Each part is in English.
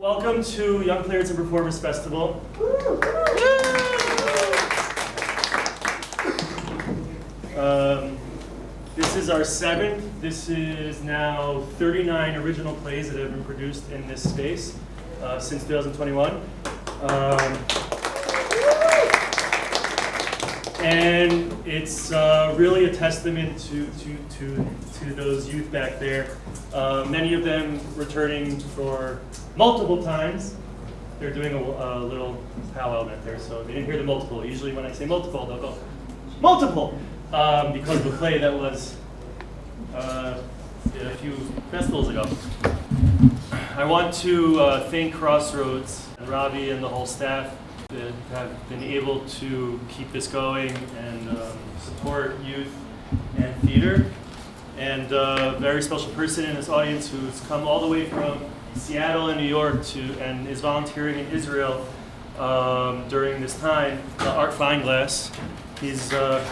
Welcome to Young Playwrights and Performers Festival. This is our 7th. This is now 39 original plays that have been produced in this space since 2021. And it's really a testament to those youth back there. Many of them returning for multiple times. They're doing a little powwow back there, so they didn't hear the multiple. Usually when I say multiple, they'll go, multiple! Because of a play that was a few festivals ago. I want to thank Crossroads and Rafi and the whole staff that have been able to keep this going and support youth and theater. And a very special person in this audience who's come all the way from Seattle and New York and is volunteering in Israel during this time, Art Fineglass. He's stand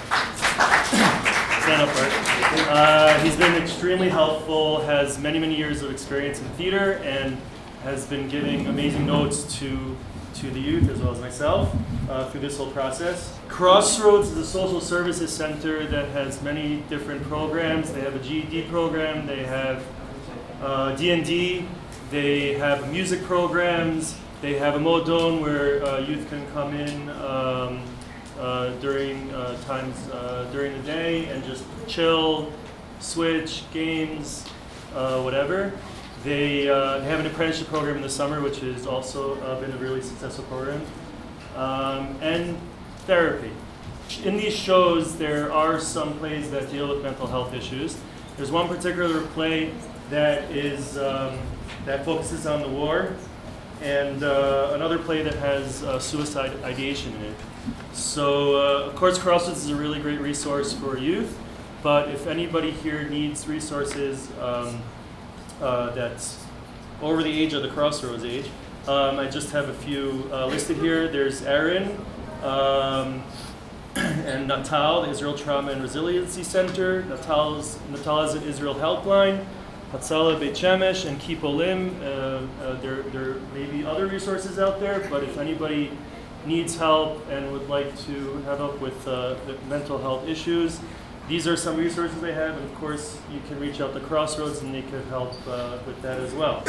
up, Art. He's been extremely helpful, has many years of experience in theater, and has been giving amazing notes to the youth as well as myself through this whole process. Crossroads is a social services center that has many different programs. They have a GED program, they have D&D, they have music programs, they have a modon where youth can come in during times during the day and just chill, switch, games, whatever. They have an apprenticeship program in the summer, which has also been a really successful program, and therapy. In these shows, there are some plays that deal with mental health issues. There's one particular play that is that focuses on the war, and another play that has suicide ideation in it. So, of course, Crossroads is a really great resource for youth, but if anybody here needs resources that's over the age of the Crossroads age, I just have a few listed here. There's Aaron and Natal, the Israel Trauma and Resiliency Center. Natal's an Israel Helpline. Hatzalah Beit Shemesh and Keep Olim. There may be other resources out there, but if anybody needs help and would like to have help with the mental health issues, these are some resources they have, and of course you can reach out to Crossroads and they could help with that as well.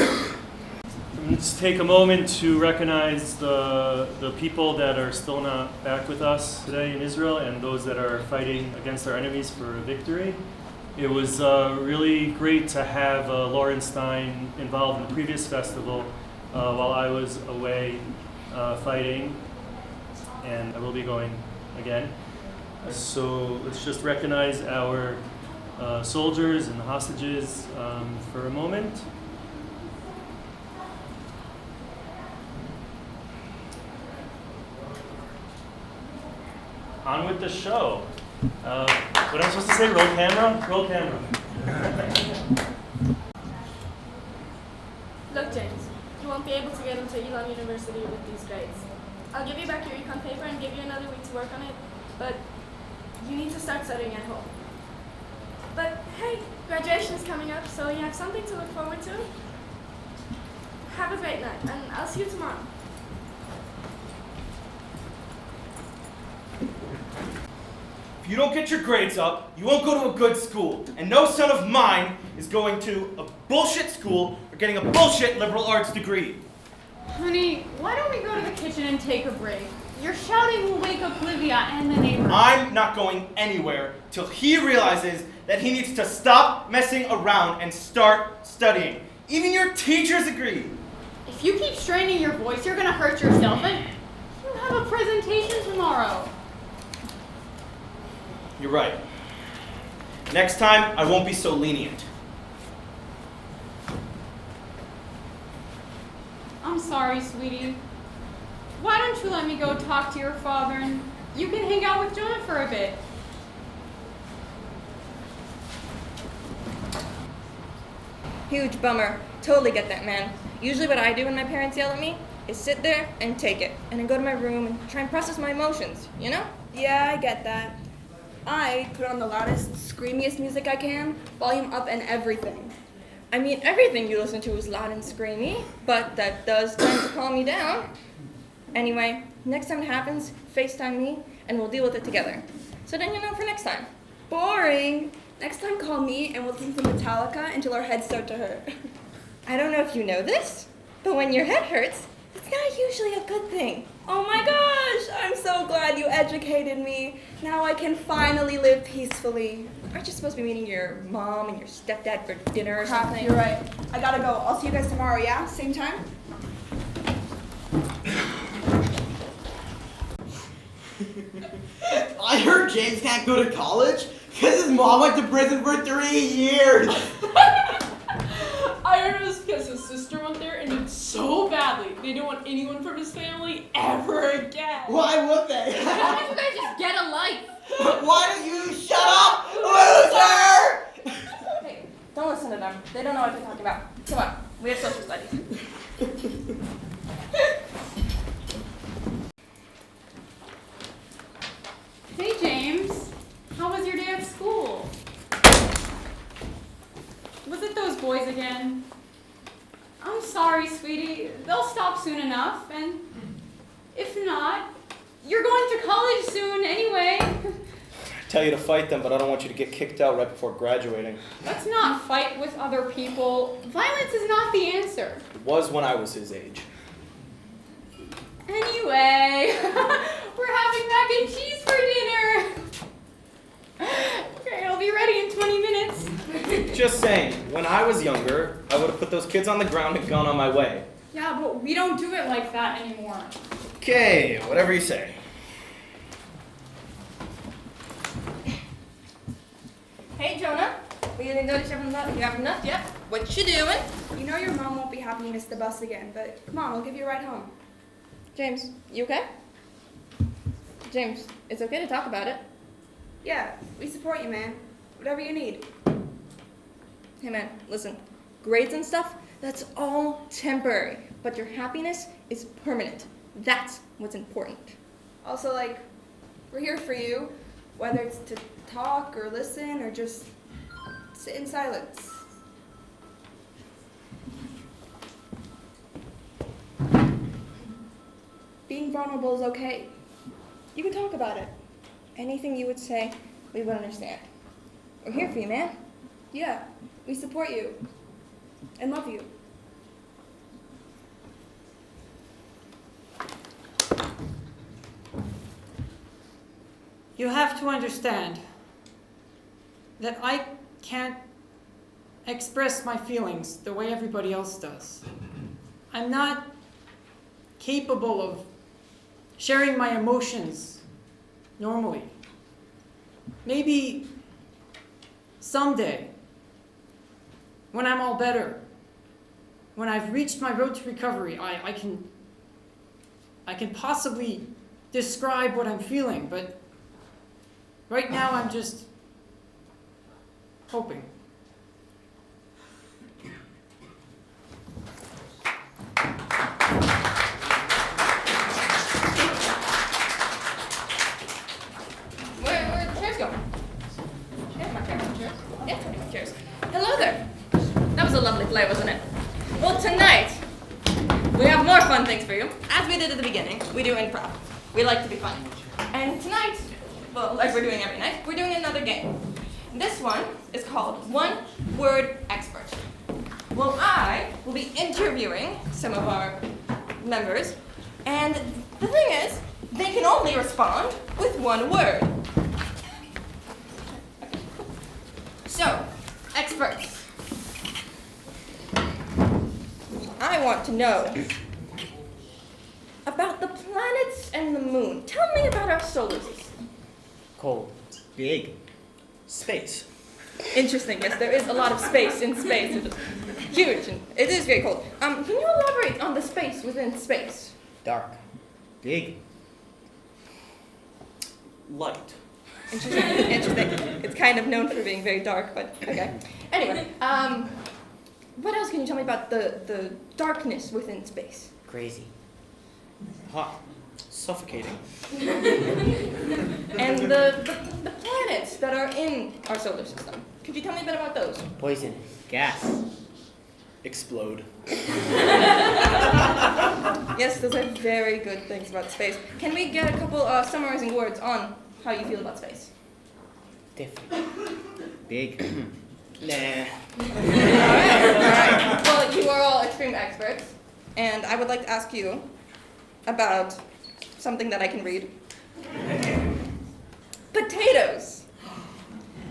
Let's take a moment to recognize the people that are still not back with us today in Israel and those that are fighting against our enemies for victory. It was really great to have Lauren Stein involved in the previous festival while I was away fighting, and I will be going again. So let's just recognize our soldiers and the hostages for a moment. On with the show. What am I supposed to say? Roll camera? Roll camera. Look, James, you won't be able to get into Elon University with these grades. I'll give you back your econ paper and give you another week to work on it, but you need to start studying at home. But hey, graduation is coming up, so you have something to look forward to. Have a great night, and I'll see you tomorrow. If you don't get your grades up, you won't go to a good school. And no son of mine is going to a bullshit school or getting a bullshit liberal arts degree. Honey, why don't we go to the kitchen and take a break? Your shouting will wake up Livia and the neighbors. I'm not going anywhere till he realizes that he needs to stop messing around and start studying. Even your teachers agree. If you keep straining your voice, you're gonna hurt yourself, and you have a presentation tomorrow. You're right. Next time, I won't be so lenient. I'm sorry, sweetie. Why don't you let me go talk to your father and you can hang out with Jonah for a bit? Huge bummer. Totally get that, man. Usually what I do when my parents yell at me is sit there and take it, and then go to my room and try and process my emotions, you know? Yeah, I get that. I put on the loudest, screamiest music I can, volume up and everything. I mean, everything you listen to is loud and screamy, but that does tend to calm me down. Anyway, next time it happens, FaceTime me, and we'll deal with it together. So then you know for next time. Boring. Next time call me and we'll listen to Metallica until our heads start to hurt. I don't know if you know this, but when your head hurts, it's not usually a good thing. Oh my gosh, I'm so glad you educated me. Now I can finally live peacefully. Aren't you supposed to be meeting your mom and your stepdad for dinner or Crap, something? you're right. I gotta go. I'll see you guys tomorrow, yeah? Same time? I heard James can't go to college because his mom went to prison for 3 years. I heard it was because his sister went there and did so badly. They didn't want anyone from his family ever again. Why would they? Why don't you guys just get a life? Why don't you shut up, loser? Hey, don't listen to them. They don't know what they're talking about. Come on, we have social studies. Hey, James. How was your day at school? Was it those boys again? I'm sorry, sweetie. They'll stop soon enough, and if not, you're going to college soon anyway. Tell you to fight them, but I don't want you to get kicked out right before graduating. Let's not fight with other people. Violence is not the answer. It was when I was his age. Anyway, we're having mac and cheese for dinner. Okay, it'll be ready in 20 minutes. Just saying, when I was younger, I would have put those kids on the ground and gone on my way. Yeah, but we don't do it like that anymore. Okay, whatever you say. Hey, Jonah. We didn't notice you haven't left yet. What you doing? You know your mom won't be happy you missed the bus again, but come on, I'll give you a ride home. James, you okay? James, it's okay to talk about it. Yeah, we support you, man. Whatever you need. Hey man, listen. Grades and stuff, that's all temporary. But your happiness is permanent. That's what's important. Also, we're here for you, whether it's to talk or listen or just sit in silence. Being vulnerable is okay. You can talk about it. Anything you would say, we would understand. We're here for you, man. Yeah, we support you and love you. You have to understand that I can't express my feelings the way everybody else does. I'm not capable of sharing my emotions normally. Maybe someday, when I'm all better, when I've reached my road to recovery, I can possibly describe what I'm feeling, but right now I'm just hoping. Where the chairs go? Yeah, my chairs. Yeah, my chairs. Hello there. That was a lovely play, wasn't it? Well, tonight, we have more fun things for you. As we did at the beginning, we do improv. We like to be fun. And tonight, well, like we're doing every night, we're doing another game. This one is called One Word Expert. Well, I will be interviewing some of our members, and the thing is, they can only respond with one word. So, experts, I want to know about the planets and the moon. Tell me about our solar system. Cold. Big. Space. Interesting, yes, there is a lot of space in space. It is huge, and it is very cold. Can you elaborate on the space within space? Dark. Big. Light. Interesting, interesting. It's kind of known for being very dark, but okay. Anyway, what else can you tell me about the darkness within space? Crazy. Hot. Suffocating. And the planets that are in our solar system. Could you tell me a bit about those? Poison. Gas. Explode. Yes, those are very good things about space. Can we get a couple summarizing words on how you feel about space? Different. Big. Nah. Alright. Well, you are all extreme experts, and I would like to ask you about something that I can read. Potatoes.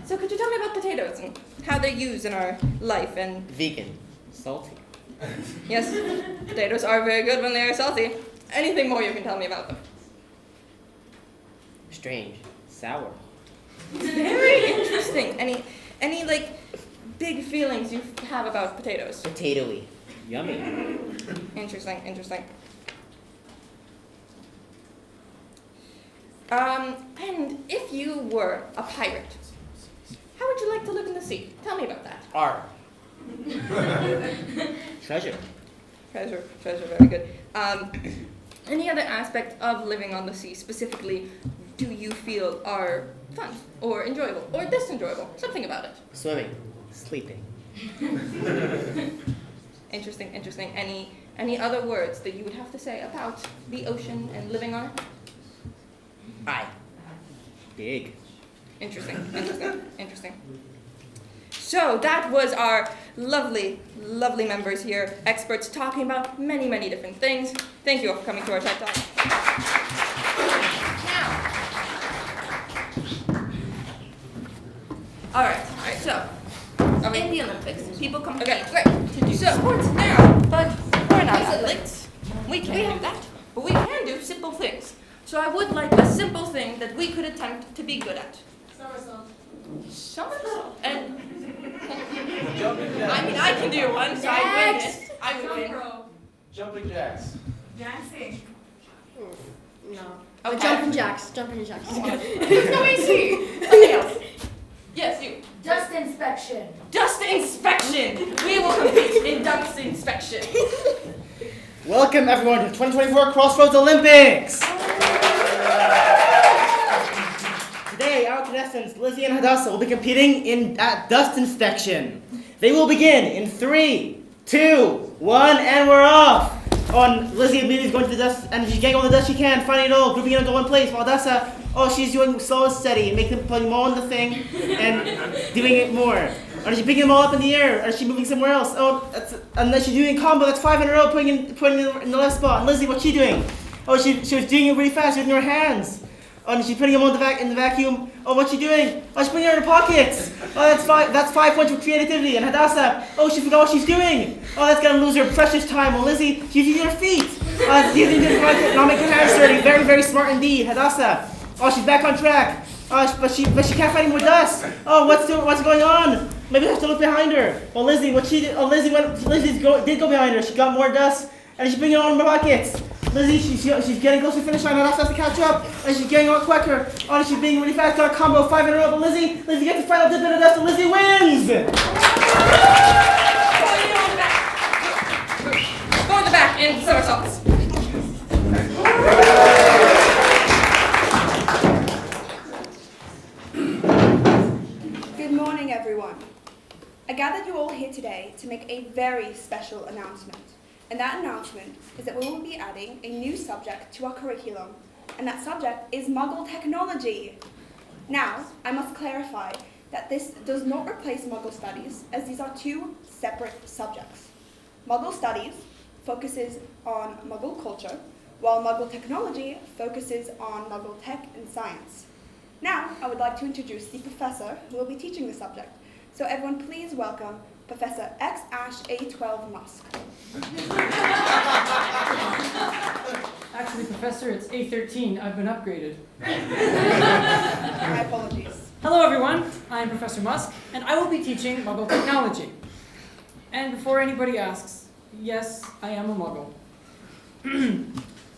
So could you tell me about potatoes and how they're used in our life and... Vegan. Salty. Yes, potatoes are very good when they are salty. Anything more you can tell me about them? Strange. Sour. Very interesting. Any like big feelings you have about potatoes? Potatoey. Yummy. Interesting. And if you were a pirate, how would you like to live in the sea? Tell me about that. R. Treasure. Treasure, very good. Any other aspect of living on the sea specifically do you feel are fun or enjoyable or disenjoyable? Something about it. Swimming. Sleeping. Interesting. Any other words that you would have to say about the ocean and living on it? I. Big. Interesting. So that was our lovely members here, experts talking about many different things. Thank you all for coming to our TED Talk. Now, all right. So, in the Olympics, people compete. Okay, great. To do sports now, but we're not athletes. We can't do that, but we can do simple things. So I would like a simple thing that we could attempt to be good at. Somersault. And I mean, I can do one, so I win this. I win. Jumping jacks. Dancing. No. Okay. Jumping jacks. No easy. Something else. Yes, you. Dust inspection. Dust inspection. We will compete in dust inspection. Welcome everyone to the 2024 Crossroads Olympics! Today, our contestants, Lizzie and Hadassah, will be competing at dust inspection. They will begin in 3, 2, 1, and we're off! Lizzie immediately is going to the dust, and she's getting all the dust she can, finding it all, grouping it into one place, while Hadassah, she's doing slow and steady, putting them all in the thing, and doing it more. Or is she picking them all up in the air? Or is she moving somewhere else? And then she's doing a combo that's 5 in a row, putting it in the left spot. And Lizzie, what's she doing? She was doing it really fast using her hands. And she's putting them in the vacuum. What's she doing? She's putting her in her pockets. That's 5 points for creativity. And Hadassah, she forgot what she's doing. That's gonna lose her precious time. Lizzie, she's using her feet. Not making her hands dirty. Very, very smart indeed. Hadassah, she's back on track. But she can't find any more dust. What's going on? Maybe I have to look behind her. Lizzie, what she did? Lizzie did go behind her. She got more dust, and she's bringing it all in her pockets. Lizzie, she's getting close to the finish line. Hadassah has to catch up, and she's getting all quicker. She's being really fast. Got a combo 5 in a row. But Lizzie gets the final dip in the dust, and Lizzie wins. Go in the back and somersaults. Good morning, everyone. I gathered you all here today to make a very special announcement. And that announcement is that we will be adding a new subject to our curriculum, and that subject is Muggle technology. Now, I must clarify that this does not replace Muggle studies, as these are 2 separate subjects. Muggle studies focuses on Muggle culture, while Muggle technology focuses on Muggle tech and science. Now, I would like to introduce the professor who will be teaching the subject. So everyone please welcome Professor X Ash A12 Musk. Actually, Professor, it's A13. I've been upgraded. My apologies. Hello, everyone. I am Professor Musk, and I will be teaching Muggle technology. And before anybody asks, yes, I am a Muggle.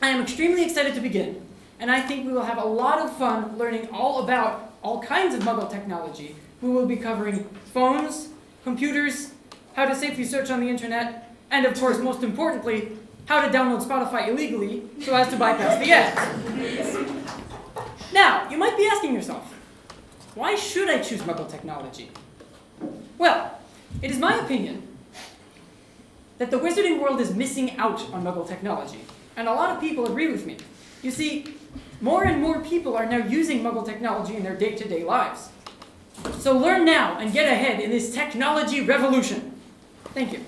I am extremely excited to begin, and I think we will have a lot of fun learning all about all kinds of Muggle technology. We will be covering phones, computers, how to safely search on the internet, and of course, most importantly, how to download Spotify illegally so as to bypass the ads. Now, you might be asking yourself, why should I choose Muggle technology? Well, it is my opinion that the wizarding world is missing out on Muggle technology. And a lot of people agree with me. You see, more and more people are now using Muggle technology in their day-to-day lives. So learn now and get ahead in this technology revolution. Thank you.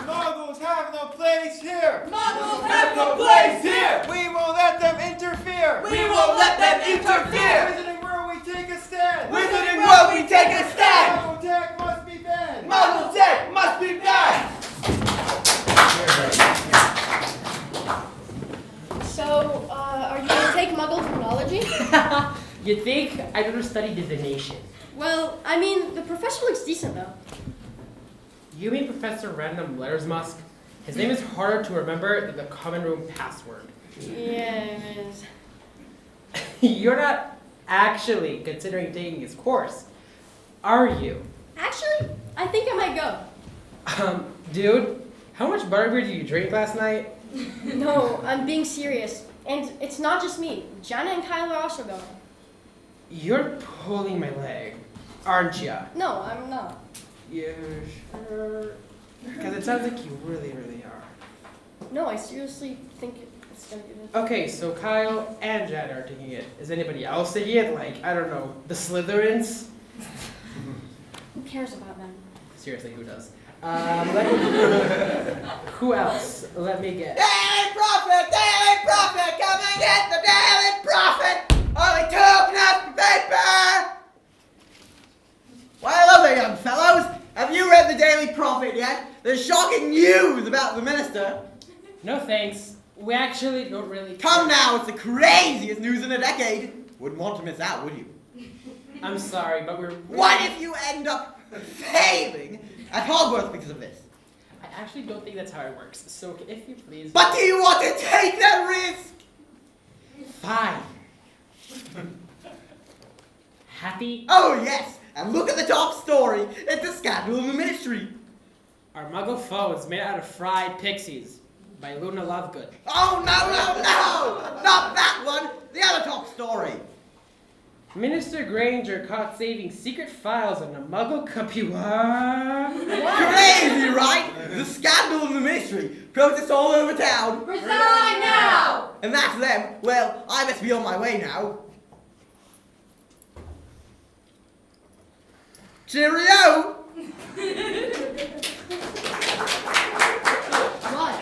Muggles have no place here! Muggles have no place here! We won't let them interfere! We won't let them interfere! Wizarding world, we take a stand! Wizarding world, we take a stand! Muggle tech must be banned! Muggle tech must be banned! So, are you going to take Muggle technology? You'd think I'd rather study divination. Well, I mean, the professor looks decent though. You mean Professor Random Letters Musk? His name is harder to remember than the common room password. Yeah, it is. You're not actually considering taking his course, are you? Actually, I think I might go. Dude, how much butterbeer did you drink last night? No, I'm being serious. And it's not just me. Jana and Kyle are also going. You're pulling my leg, aren't ya? No, I'm not. You sure? Because it sounds like you really, really are. No, I seriously think it's going to be good. Okay, so Kyle and Jana are taking it. Is anybody else taking it? Like, I don't know, the Slytherins? Who cares about them? Seriously, who does? Who else? Let me guess. Daily Prophet, come and get the Daily Prophet! Only 2 knuckles of paper! Why, hello there, young fellows. Have you read the Daily Prophet yet? There's shocking news about the minister. No thanks. We actually don't really Come now, it's the craziest news in a decade. Wouldn't want to miss out, would you? I'm sorry, but we're... What if you end up failing at Hogwarts because of this? I actually don't think that's how it works. So if you please... But do you want to take that risk? Fine. Happy? Oh, yes. And look at the top story. It's a scandal in the ministry. Our Muggle phones made out of fried pixies by Luna Lovegood. Oh, no. Not that one. The other top story. Minister Granger caught saving secret files on a Muggle computer. Crazy, right? The scandal in the ministry. Protests all over town. Resign now! And that's them. Well, I must be on my way now. Cheerio! What?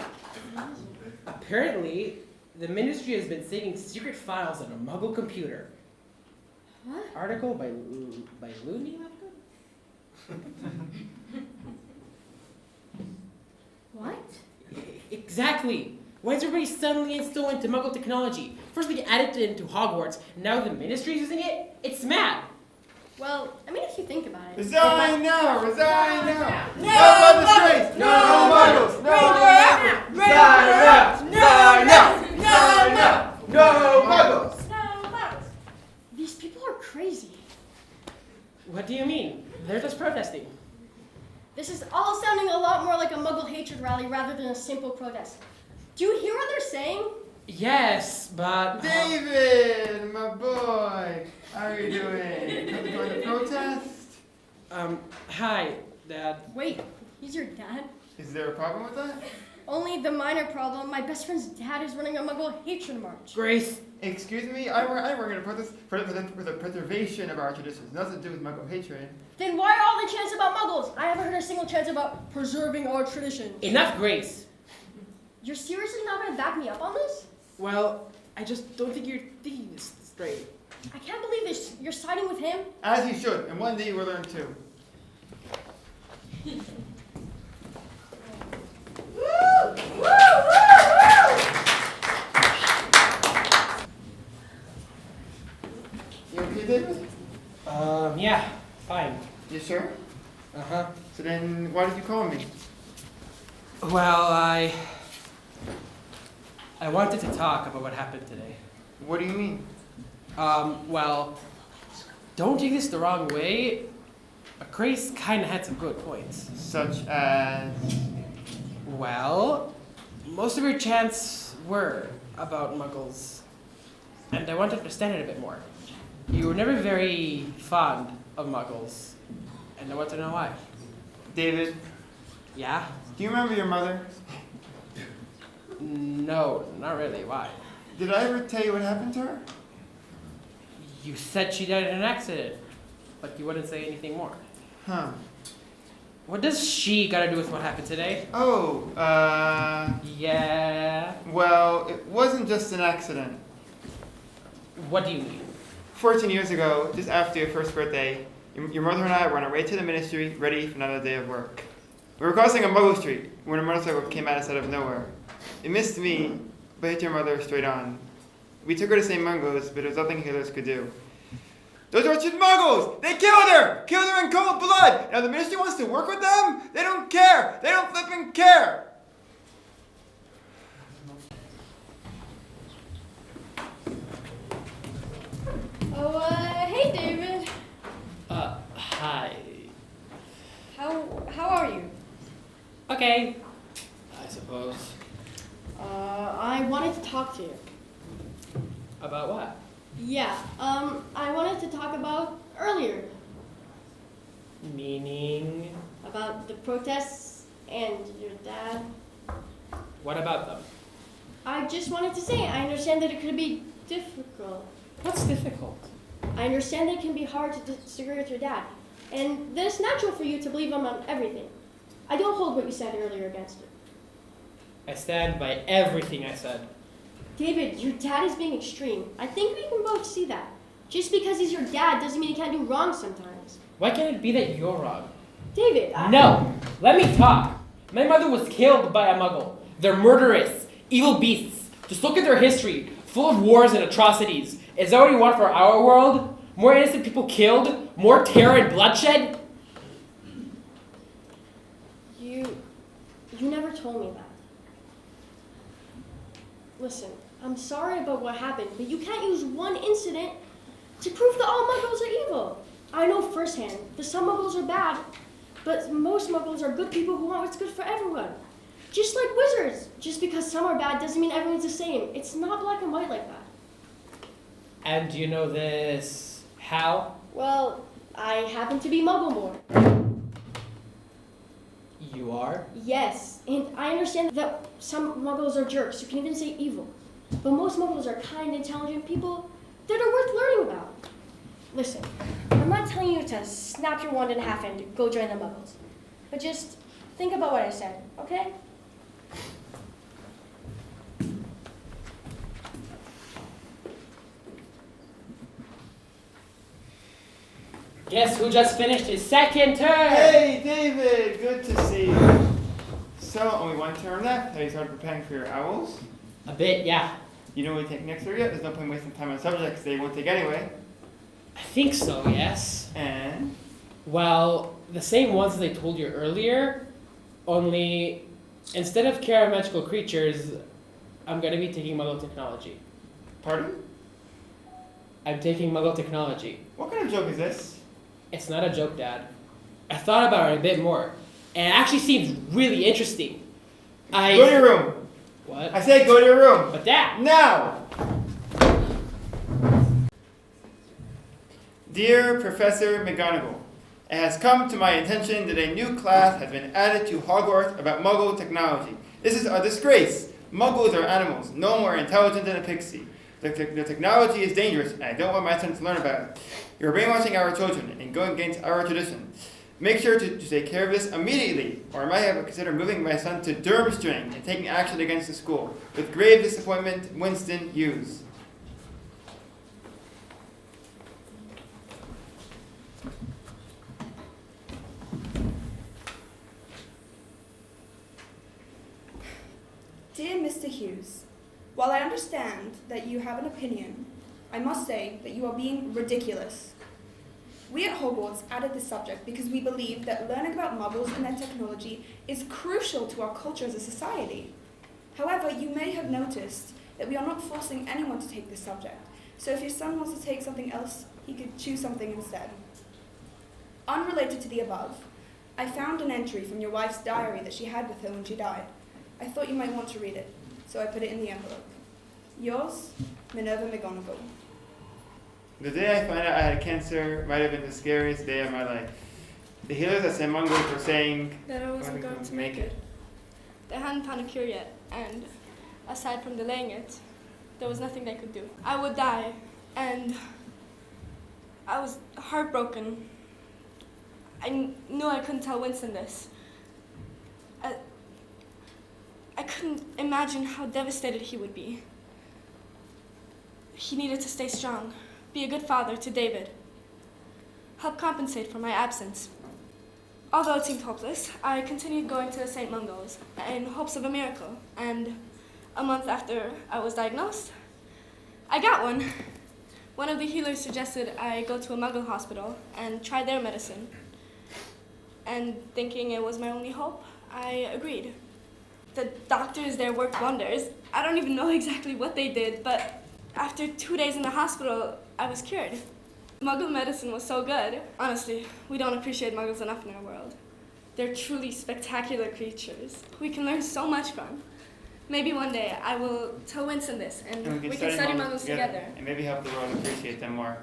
Apparently, the ministry has been saving secret files on a Muggle computer. What? Article by Looney Lovegood? What? Exactly. Why is everybody suddenly so into Muggle technology? First they added it into Hogwarts, now the ministry is using it? It's mad. Well, I mean, if you think about it. Resign now! Resign now! No by the streets! No Muggles! No Muggles! No Muggles! These people are crazy. What do you mean? They're just protesting. This is all sounding a lot more like a Muggle hatred rally rather than a simple protest. Do you hear what they're saying? Yes, but... David, my boy! How are you doing? Come to join the protest? Hi, Dad. Wait, he's your dad? Is there a problem with that? Only the minor problem. My best friend's dad is running a Muggle hatred march. Grace. Excuse me, I work in a protest for the preservation of our traditions. Nothing to do with Muggle hatred. Then why are all the chants about Muggles? I haven't heard a single chant about preserving our traditions. Enough, Grace. You're seriously not going to back me up on this? Well, I just don't think you're thinking this straight. I can't believe this. You're siding with him? As you should, and one day you will learn too. You okay, David? Yeah, fine. You sure? Uh-huh. So then, why did you call me? Well, I wanted to talk about what happened today. What do you mean? Well, don't take this the wrong way, but Grace kind of had some good points. Such as... Well, most of your chants were about Muggles, and I want to understand it a bit more. You were never very fond of Muggles, and I want to know why. David, Yeah? do you remember your mother? No, not really. Why? Did I ever tell you what happened to her? You said she died in an accident, but you wouldn't say anything more. Huh. What does she gotta do with what happened today? Oh, Yeah. well, it wasn't just an accident. What do you mean? 14 years ago, just after your first birthday, your mother and I were on our way to the ministry, ready for another day of work. We were crossing a Muggle street when a motorcycle came at us out of nowhere. It missed me, but hit your mother straight on. We took her to St. Mungo's, but there was nothing healers could do. Those wretched Muggles! They killed her! Killed her in cold blood! Now the ministry wants to work with them? They don't care! They don't flippin' care! Oh, hey, David. Hi. How are you? Okay. I suppose. I wanted to talk to you. About what? Yeah, I wanted to talk about earlier, Meaning? about the protests and your dad. What about them? I just wanted to say, I understand that it could be difficult. What's difficult? I understand that it can be hard to disagree with your dad, and that it's natural for you to believe him on everything. I don't hold what you said earlier against it. I stand by everything I said. David, your dad is being extreme. I think we can both see that. Just because he's your dad doesn't mean he can't do wrong sometimes. Why can't it be that you're wrong? David, No! Let me talk! My mother was killed by a Muggle. They're murderous, evil beasts. Just look at their history, full of wars and atrocities. Is that what you want for our world? More innocent people killed? More terror and bloodshed? You never told me that. Listen, I'm sorry about what happened, but you can't use one incident to prove that all Muggles are evil. I know firsthand that some Muggles are bad, but most Muggles are good people who want what's good for everyone. Just like wizards. Just because some are bad doesn't mean everyone's the same. It's not black and white like that. And do you know this how? Well, I happen to be Muggle-born. You are? Yes, and I understand that some Muggles are jerks, you can even say evil. But most Muggles are kind, intelligent people that are worth learning about. Listen, I'm not telling you to snap your wand in half and go join the Muggles. But just think about what I said, okay? Guess who just finished his second term? Hey, David! Good to see you. So, only one term left. Have you started preparing for your owls? A bit, yeah. You know what we take next year yet? There's no point wasting time on subjects they won't take anyway. I think so, yes. And? Well, the same ones as I told you earlier, only instead of care of magical creatures, I'm going to be taking Muggle technology. Pardon? I'm taking Muggle technology. What kind of joke is this? It's not a joke, Dad. I thought about it a bit more, and it actually seems really interesting. Go to your room. What? I said go to your room. But Dad! Now! Dear Professor McGonagall, it has come to my attention that a new class has been added to Hogwarts about Muggle technology. This is a disgrace. Muggles are animals, no more intelligent than a pixie. The technology is dangerous, and I don't want my son to learn about it. You're brainwashing our children and going against our tradition. Make sure to take care of this immediately, or I might have to consider moving my son to Durmstrang and taking action against the school. With grave disappointment, Winston Hughes. Dear Mr. Hughes, while I understand that you have an opinion, I must say that you are being ridiculous. We at Hogwarts added this subject because we believe that learning about Muggles and their technology is crucial to our culture as a society. However, you may have noticed that we are not forcing anyone to take this subject, so if your son wants to take something else, he could choose something instead. Unrelated to the above, I found an entry from your wife's diary that she had with her when she died. I thought you might want to read it, so I put it in the envelope. Yours, Minerva McGonagall. The day I found out I had cancer might have been the scariest day of my life. The healers at St. Mungo's were saying That I wasn't going to make it. They hadn't found a cure yet, and aside from delaying it, there was nothing they could do. I would die, and I was heartbroken. I knew I couldn't tell Winston this. I couldn't imagine how devastated he would be. He needed to stay strong, be a good father to David, help compensate for my absence. Although it seemed hopeless, I continued going to St. Mungo's in hopes of a miracle, and a month after I was diagnosed, I got one. One of the healers suggested I go to a Muggle hospital and try their medicine. And thinking it was my only hope, I agreed. The doctors there worked wonders. I don't even know exactly what they did, but after 2 days in the hospital, I was cured. Muggle medicine was so good. Honestly, we don't appreciate Muggles enough in our world. They're truly spectacular creatures we can learn so much from. Maybe one day I will tell Winston this, and we can study Muggles together. And maybe help the world appreciate them more.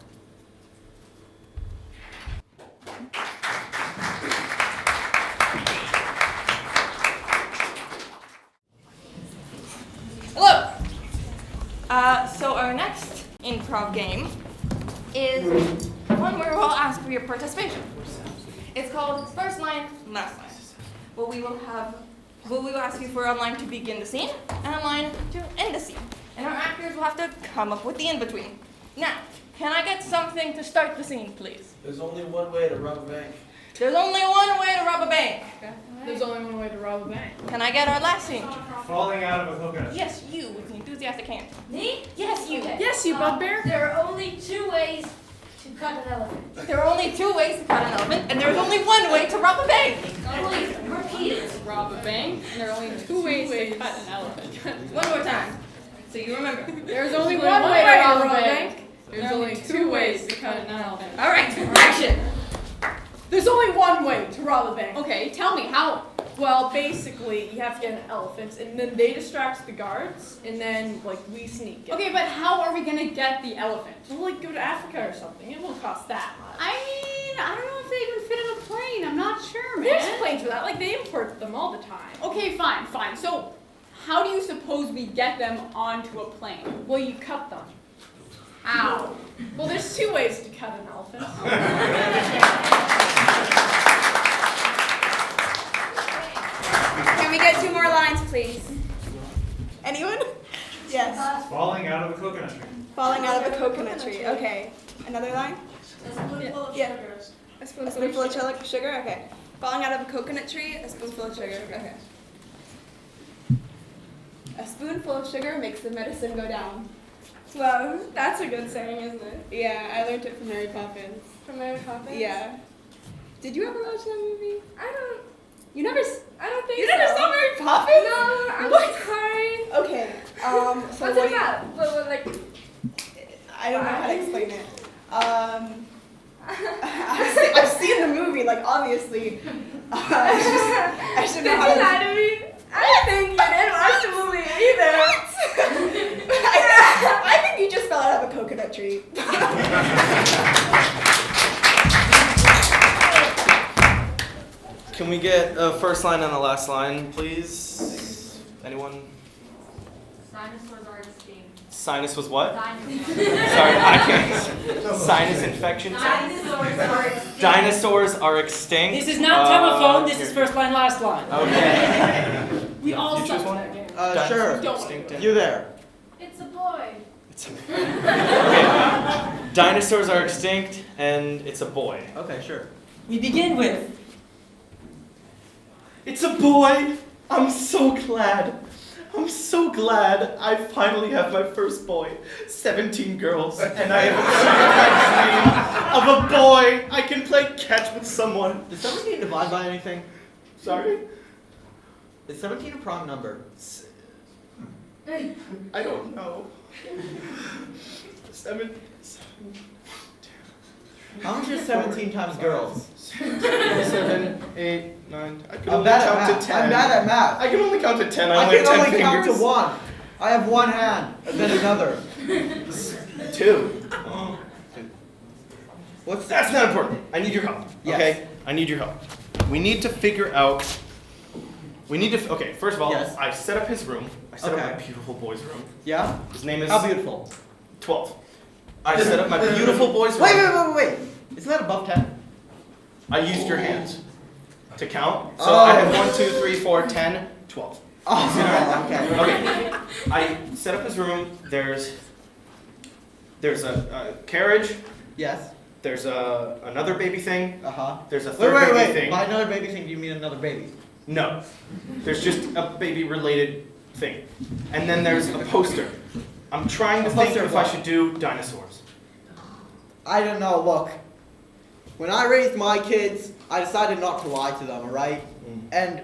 Hello! So our next improv game is one where we'll ask for your participation. It's called First Line, Last Line. We will ask you for a line to begin the scene and a line to end the scene. And our actors will have to come up with the in-between. Now, can I get something to start the scene, please? There's only one way to rob a bank. There's only one way to rob a bank. Okay. There's only one way to rob a bank. Can I get our last scene? Falling out of a coconut. Yes, you with the enthusiastic hand. Me? Yes, you. Okay. Yes, you bugbear. There are only 2 ways to cut an elephant. There are only 2 ways to cut an elephant, and there is only 1 way to rob a bank. Please, repeat it. Rob a bank, and there are only 2 ways to cut an elephant. One more time, so you remember. There's only one way to rob a bank. There's only 2 ways to cut an elephant. All right, action. There's only one way to rob a bank. Okay, tell me how. Well, basically, you have to get an elephant, and then they distract the guards, and then, we sneak it. Okay, but how are we gonna get the elephant? We'll, go to Africa or something. It won't cost that much. I mean, I don't know if they even fit in a plane. I'm not sure, man. There's planes for that. They import them all the time. Okay, fine. So, how do you suppose we get them onto a plane? Well, you cut them. How? Well, there's 2 ways to cut an elephant. Can we get 2 more lines, please? Anyone? Yes. Falling out of a coconut tree. Falling out of a coconut tree. Okay. Another line? A spoonful of sugar. A spoonful of sugar? Okay. Falling out of a coconut tree, a spoonful of sugar. Okay. A spoonful of sugar makes the medicine go down. Wow, that's a good saying, isn't it? Yeah, I learned it from Mary Poppins. From Mary Poppins? Yeah. Did you ever watch that movie? I don't think You so. never saw Mary Poppins? No, I'm What? sorry. Okay, so What's what it do you- about? I don't know how to explain it. I've seen the movie, obviously. I should know how Did you to... lie to me? I didn't think you didn't watch the movie either. I think you just fell out of a coconut tree. Can we get a first line and a last line, please? Anyone? Dinosaurs are extinct. Sinus was what? Dinosaurs. Sorry, I can't. Sinus infection. Dinosaurs are extinct. Dinosaurs are extinct. This is not telephone. This is first line, last line. Okay. We all You suck choose at one? that game. Dinosaurs Sure. are extinct and- You there. It's a boy. Okay. Dinosaurs are extinct and it's a boy. Okay, sure. We begin with. It's a boy! I'm so glad. I'm so glad I finally have my first boy. 17 girls, and I have achieved my dream of a boy. I can play catch with someone. Does 17 divide by anything? Sorry? Is 17 a prime number? I don't know. 7. How much is 17 times girls? 7, 8, 9. I can I'm only bad at count math. to 10. I'm bad at math. I can only count to 10. I I only can have 10 only count fingers. to 1. I have one hand, and then another. 2. What's That's not important. I need your help. Yes. Okay? I need your help. We need to figure out. Okay, first of all, Yes. I set up his room. I set up Okay. my beautiful boy's room. Yeah? His name is. How beautiful? 12. I set up my beautiful boy's room. Wait. Isn't that above 10? I used your hands to count. So I have 1, 2, 3, 4, 10, 12. Oh, okay. Okay. I set up his room. There's a carriage. Yes. There's another baby thing. Uh-huh. There's a third baby thing. By another baby thing, do you mean another baby? No. There's just a baby-related thing. And then there's a poster. I'm trying to think if I should do dinosaurs. I don't know, look. When I raised my kids, I decided not to lie to them, alright? And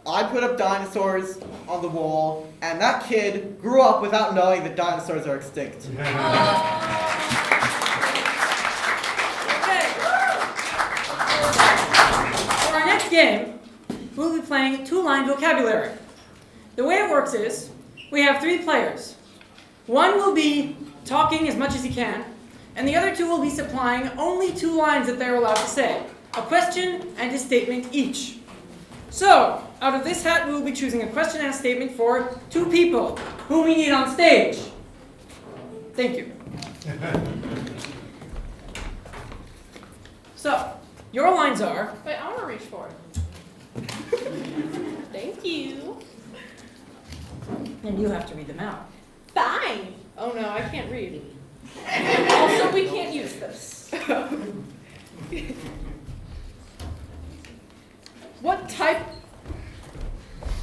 I put up dinosaurs on the wall, and that kid grew up without knowing that dinosaurs are extinct. Okay. For our next game, we'll be playing 2-line vocabulary. The way it works is, we have 3 players. One will be talking as much as he can, and the other 2 will be supplying only 2 lines that they're allowed to say. A question and a statement each. So, out of this hat, we will be choosing a question and a statement for 2 people, whom we need on stage. Thank you. So, your lines are... Wait, I want to reach for it. Thank you. And you have to read them out. Fine. Oh no, I can't read. Also, we can't use this. What type?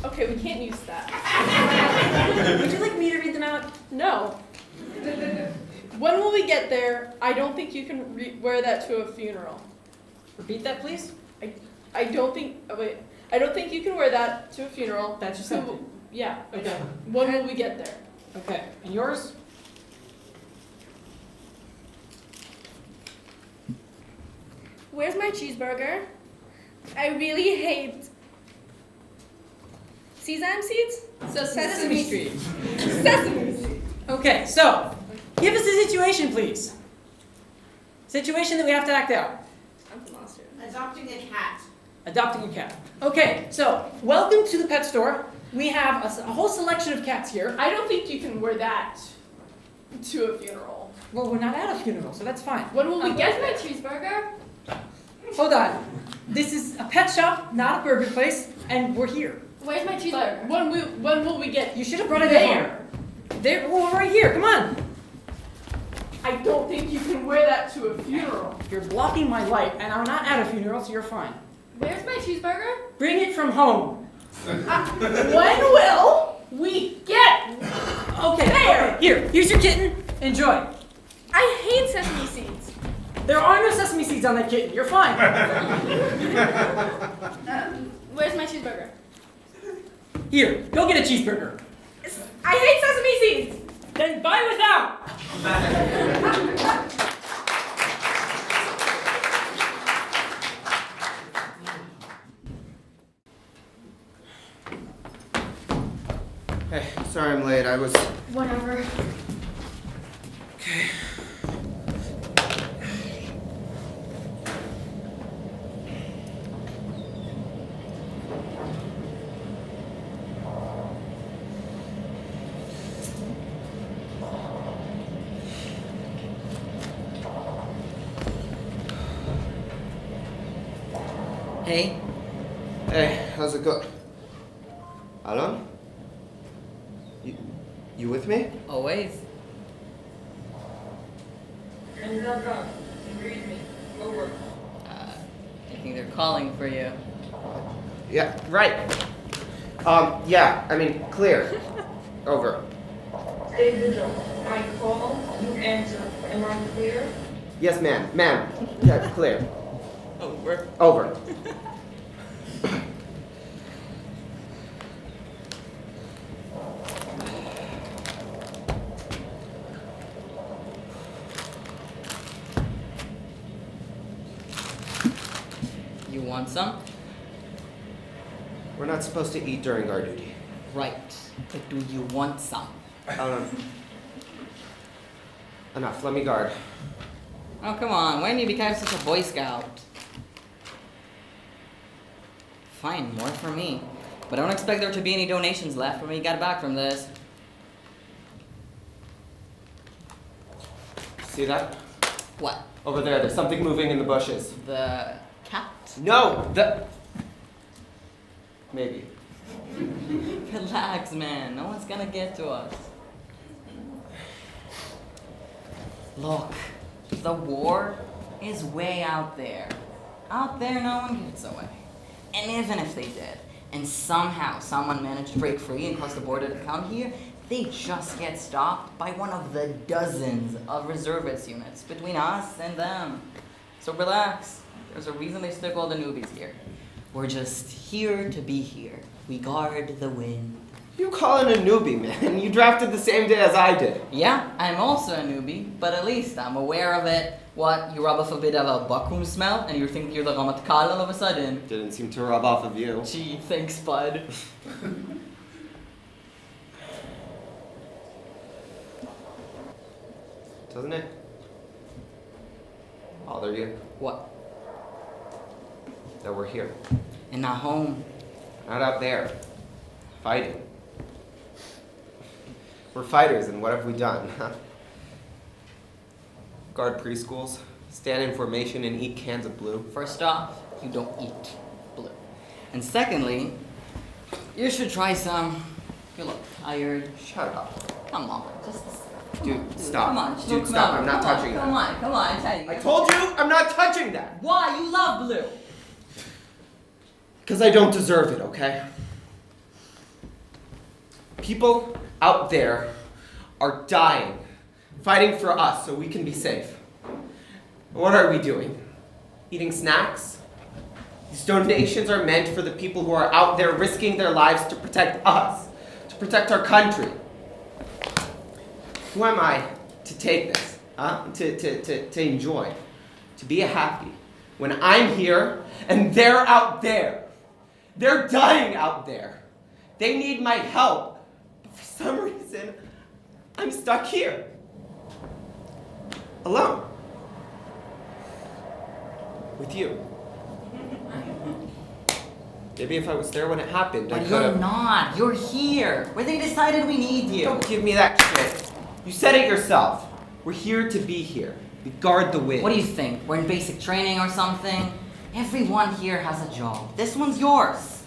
Okay, we can't use that. Would you like me to read them out? No. When will we get there? I don't think you can wear that to a funeral. Repeat that, please. I don't think. Oh, wait. I don't think you can wear that to a funeral. That's your sentence. Yeah. Okay. When will we get there? Okay. And yours? Where's my cheeseburger? I really hate sesame seeds? Sesame Street. Sesame seeds. Okay, so, give us a situation, please. Situation that we have to act out. I'm the monster. Adopting a cat. Adopting a cat. Okay, so, welcome to the pet store. We have a whole selection of cats here. I don't think you can wear that to a funeral. Well, we're not at a funeral, so that's fine. When will we get Where's my there? cheeseburger? Hold on. This is a pet shop, not a burger place, and we're here. Where's my But cheeseburger? when will we get? You should have brought it at home. There, well, right here, come on. I don't think you can wear that to a funeral. You're blocking my light, and I'm not at a funeral, so you're fine. Where's my cheeseburger? Bring it from home. When will we get? Okay, There! okay. Here's your kitten. Enjoy. I hate sesame seeds. There are no sesame seeds on that kitten. You're fine. Where's my cheeseburger? Here, go get a cheeseburger. I hate sesame seeds. Then buy without. Hey, sorry I'm late. I was... Whatever. Okay. Hey. Hey, how's it go? Alon? You with me? Always. I think they're calling for you. Yeah, right. Yeah, I mean, clear. Over. Stay vigilant. I call, you answer. Am I clear? Yes, ma'am. Ma'am. Yeah, clear. Over. Over. You want some? We're not supposed to eat during guard duty. Right. But do you want some? Enough. Let me guard. Oh, come on. When did you become such a Boy Scout? Fine, more for me. But I don't expect there to be any donations left when we get back from this. See that? What? Over there, there's something moving in the bushes. The cat? No, maybe. Relax, man. No one's gonna get to us. Look, the war is way out there. Out there, no one gives away. And even if they did, and somehow someone managed to break free and cross the border to come here, they just get stopped by one of the dozens of reservist units between us and them. So relax. There's a reason they stick all the newbies here. We're just here to be here. We guard the wind. You call it a newbie, man. You drafted the same day as I did. Yeah, I'm also a newbie, but at least I'm aware of it. What, you rub off a bit of a backroom smell, and you think you're the Ramatkal all of a sudden? Didn't seem to rub off of you. Gee, thanks, bud. Doesn't it bother you? What? That we're here. And not home. Not out there. Fighting. We're fighters, and what have we done, huh? Guard preschools, stand in formation, and eat cans of blue. First off, you don't eat blue. And secondly, you should try some. You look tired. Shut up. Come on, just... Dude, stop. Come on, Dude, stop. I'm not touching that. Come on, I tell you. I told you I'm not touching that. Why? You love blue. Because I don't deserve it, okay? People out there are dying, fighting for us so we can be safe. What are we doing? Eating snacks? These donations are meant for the people who are out there risking their lives to protect us, to protect our country. Who am I to take this, huh? To enjoy, to be happy, when I'm here and they're out there? They're dying out there. They need my help. But for some reason, I'm stuck here. Alone. With you. Maybe if I was there when it happened, I But could have... you're not. You're here. Where they decided we need you. Don't give me that shit. You said it yourself. We're here to be here. We guard the wind. What do you think? We're in basic training or something? Everyone here has a job. This one's yours.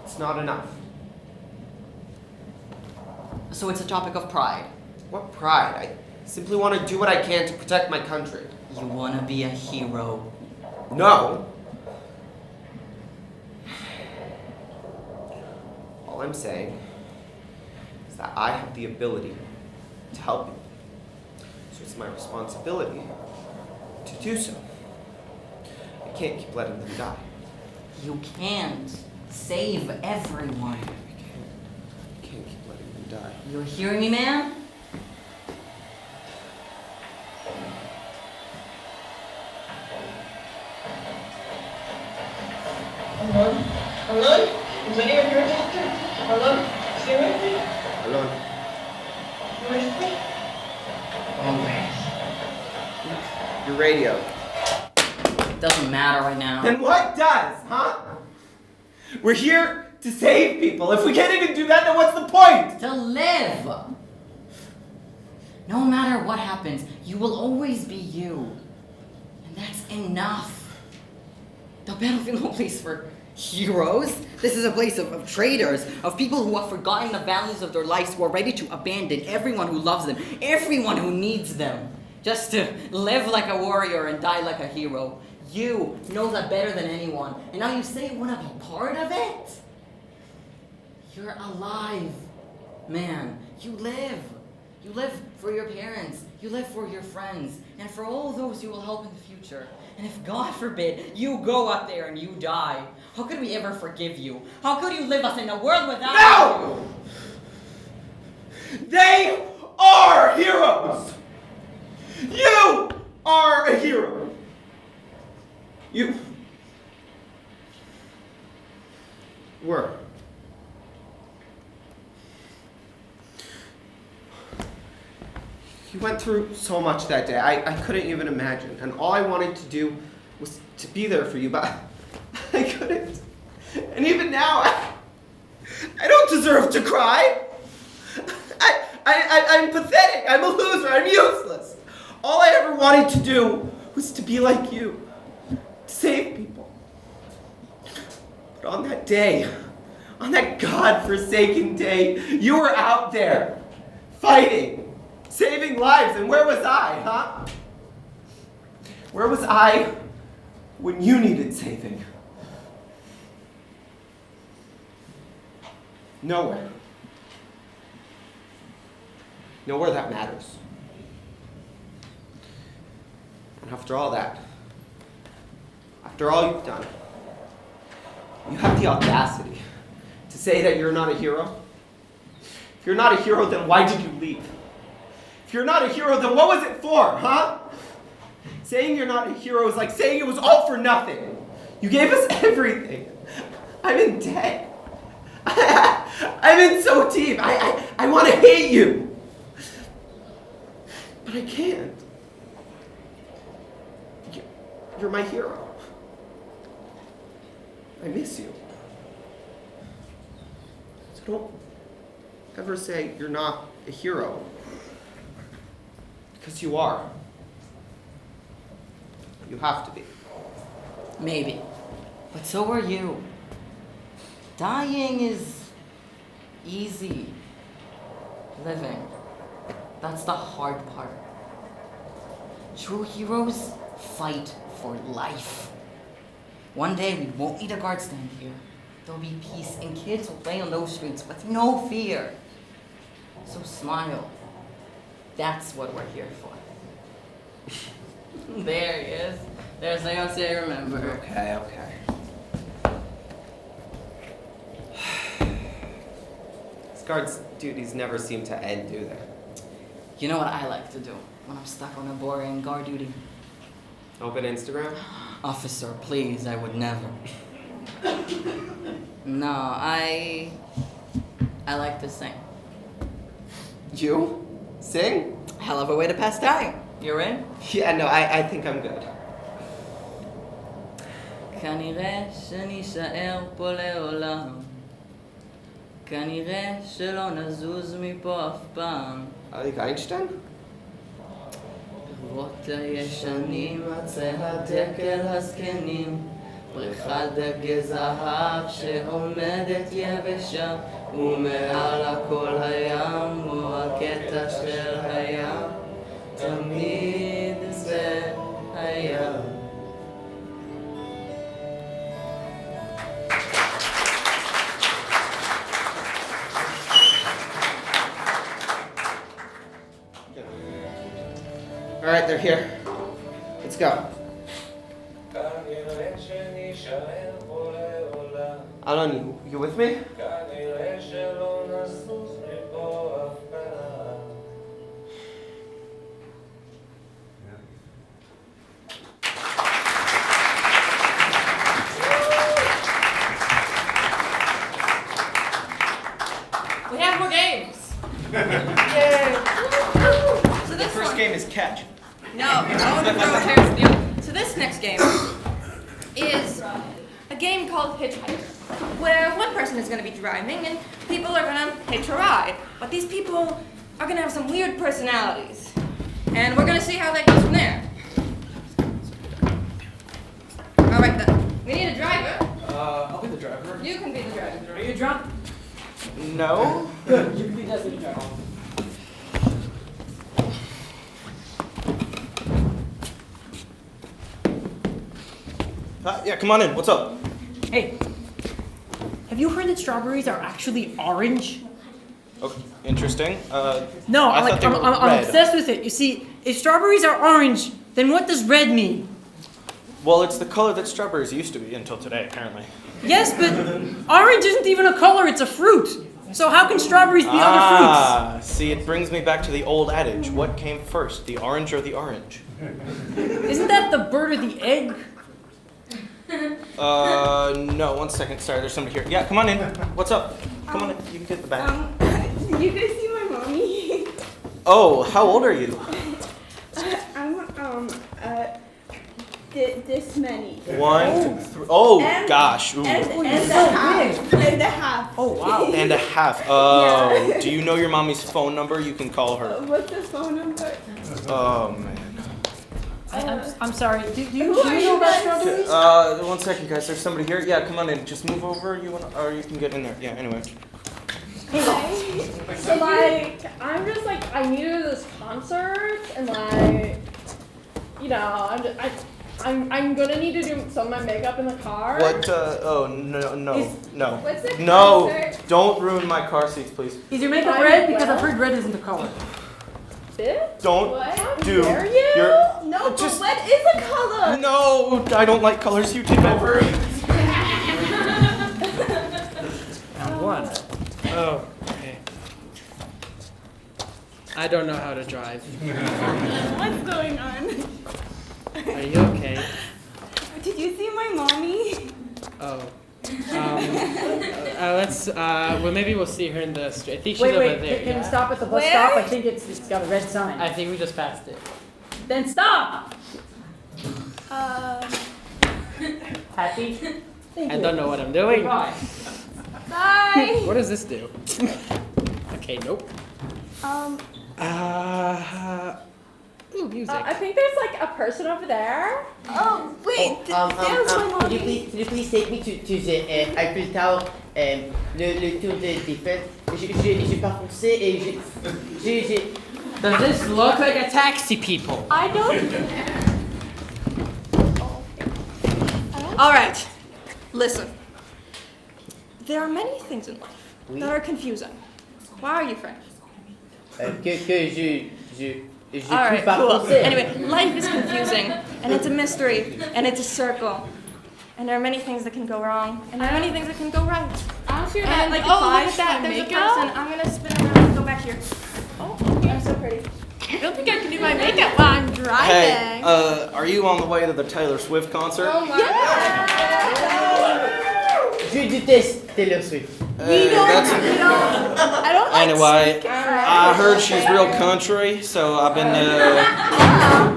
It's not enough. So it's a topic of pride. What pride? I simply want to do what I can to protect my country. You want to be a hero. No. All I'm saying is that I have the ability to help you. So it's my responsibility to do so. I can't keep letting them die. You can't save everyone. I can't keep letting them die. You're hearing me, man? Hello? Hello? Is anyone here, doctor? Hello? Seriously? Alone. Seriously? Always. Your radio. It doesn't matter right now. Then what does, huh? We're here to save people. If we can't even do that, then what's the point? To live. No matter what happens, you will always be you. And that's enough. The battlefield no place for heroes. This is a place of traitors, of people who have forgotten the values of their lives, who are ready to abandon everyone who loves them, everyone who needs them, just to live like a warrior and die like a hero. You know that better than anyone, and now you say you want to be part of it? You're alive, man. You live. You live for your parents. You live for your friends, and for all those you will help in the future. And if, God forbid, you go out there and you die, how could we ever forgive you? How could you live us in a world without you? They are heroes! You are a hero! You were. You went through so much that day. I couldn't even imagine. And all I wanted to do was to be there for you, but I even now, I don't deserve to cry. I'm pathetic. I'm a loser. I'm useless. All I ever wanted to do was to be like you, to save people. But on that day, on that God-forsaken day, you were out there, fighting, saving lives, and where was I, huh? Where was I when you needed saving? Nowhere. Nowhere that matters. And after all that, after all you've done, you have the audacity to say that you're not a hero? If you're not a hero, then why did you leave? If you're not a hero, then what was it for, huh? Saying you're not a hero is like saying it was all for nothing. You gave us everything. I'm in debt. I'm in so deep. I want to hate you. But I can't. You're my hero. I miss you. So don't ever say you're not a hero. Because you are. You have to be. Maybe. But so are you. Dying is easy. Living, that's the hard part. True heroes fight for life. One day we won't need a guard stand here. There'll be peace and kids will play on those streets with no fear. So smile. That's what we're here for. There he is. There's the answer I remember. Okay. These guards' duties never seem to end, do they? You know what I like to do when I'm stuck on a boring guard duty? Open Instagram? Officer, please, I would never. No, I like to sing. You? Sing? Hell of a way to pass time. You're in? Yeah, no, I think I'm good. כנראה שנישאר פה לעולם. כנראה שלא נזוז מפה אף פעם. אריק איינשטיין? פירות הישנים, עצי הדקל הזקנים, בריכת דגי זהב שעומדת יבשה, ומעל הכל הים, הוא הקטע של הים, תמיד זה היה. All right, they're here. Let's go. Alon, you with me? We have more games. Yay! So this First one. game is catch. No, I want to throw chairs at the other. So this next game is a game called Hitchhiker, where one person is going to be driving and people are going to hitch a ride. But these people are going to have some weird personalities. And we're going to see how that goes from there. All right, then. We need a driver. I'll be the driver. You can be the driver. Are you drunk? No. Good, you can be designated driver. Yeah, come on in. What's up? Hey, have you heard that strawberries are actually orange? Okay, interesting. No, I thought they were I'm red. obsessed with it. You see, if strawberries are orange, then what does red mean? Well, it's the color that strawberries used to be until today, apparently. Yes, but orange isn't even a color, it's a fruit. So how can strawberries be other See, it brings me back to the old adage. What came first, the orange or the orange? fruits? Isn't that the bird or the egg? No, 1 second. Sorry, there's somebody here. Yeah, come on in. What's up? Come on in. You can get the bag. You guys see my mommy? Oh, how old are you? I'm this many. 1, 2, 3. Oh And- gosh. Ooh. And a half. And a half. Oh wow. And a half. Oh, do you know your mommy's phone number? You can call her. What's the phone number? Oh man. I'm sorry. Do you Who are know you about guys? strawberries? 1 second, guys. There's somebody here. Yeah, come on in. Just move over. Or you can get in there. Yeah. Anyway. So like, I'm just like, I needed this concert, and like, you know, I'm gonna need to do some of my makeup in the car. What? Oh no. What's the No. concert? Don't ruin my car seats, please. Is your makeup red? Because I've heard red isn't the color. Don't What? do Dare you? your. No, Just- but what is a color? No, I don't like colors. You take over. And 1. Oh, okay. I don't know how to drive. What's going on? Are you okay? Did you see my mommy? Oh. Let's. Well, maybe we'll see her in the street. I think she's Wait, over wait. there. Can we yeah? stop at the bus Where? stop? I think it's got a red sign. I think we just passed it. Then stop. Happy? Thank I you. don't know what I'm doing. Goodbye. Bye. What does this do? Okay, nope. Ooh, music. I think there's like a person over there. Oh, wait. Could you please take me to the Eiffel Tower, le tour des fêtes? J'ai pas foncé et j'ai. Does this look like a taxi, people? I don't. All right, listen. There are many things in life that are confusing. Why are you French? All right, cool. Anyway, life is confusing, and it's a mystery, and it's a circle. And there are many things that can go wrong, and there are many things that can go right. I'm sure And that like oh, look applies at that! to There's a makeup. person. I'm gonna spin around and go back here. Oh, I'm so pretty. I don't think I can do my makeup while I'm driving. Hey, are you on the way to the Taylor Swift concert? Oh my Je déteste Taylor Swift. I don't like Anyway, I heard she's real country, so I've been,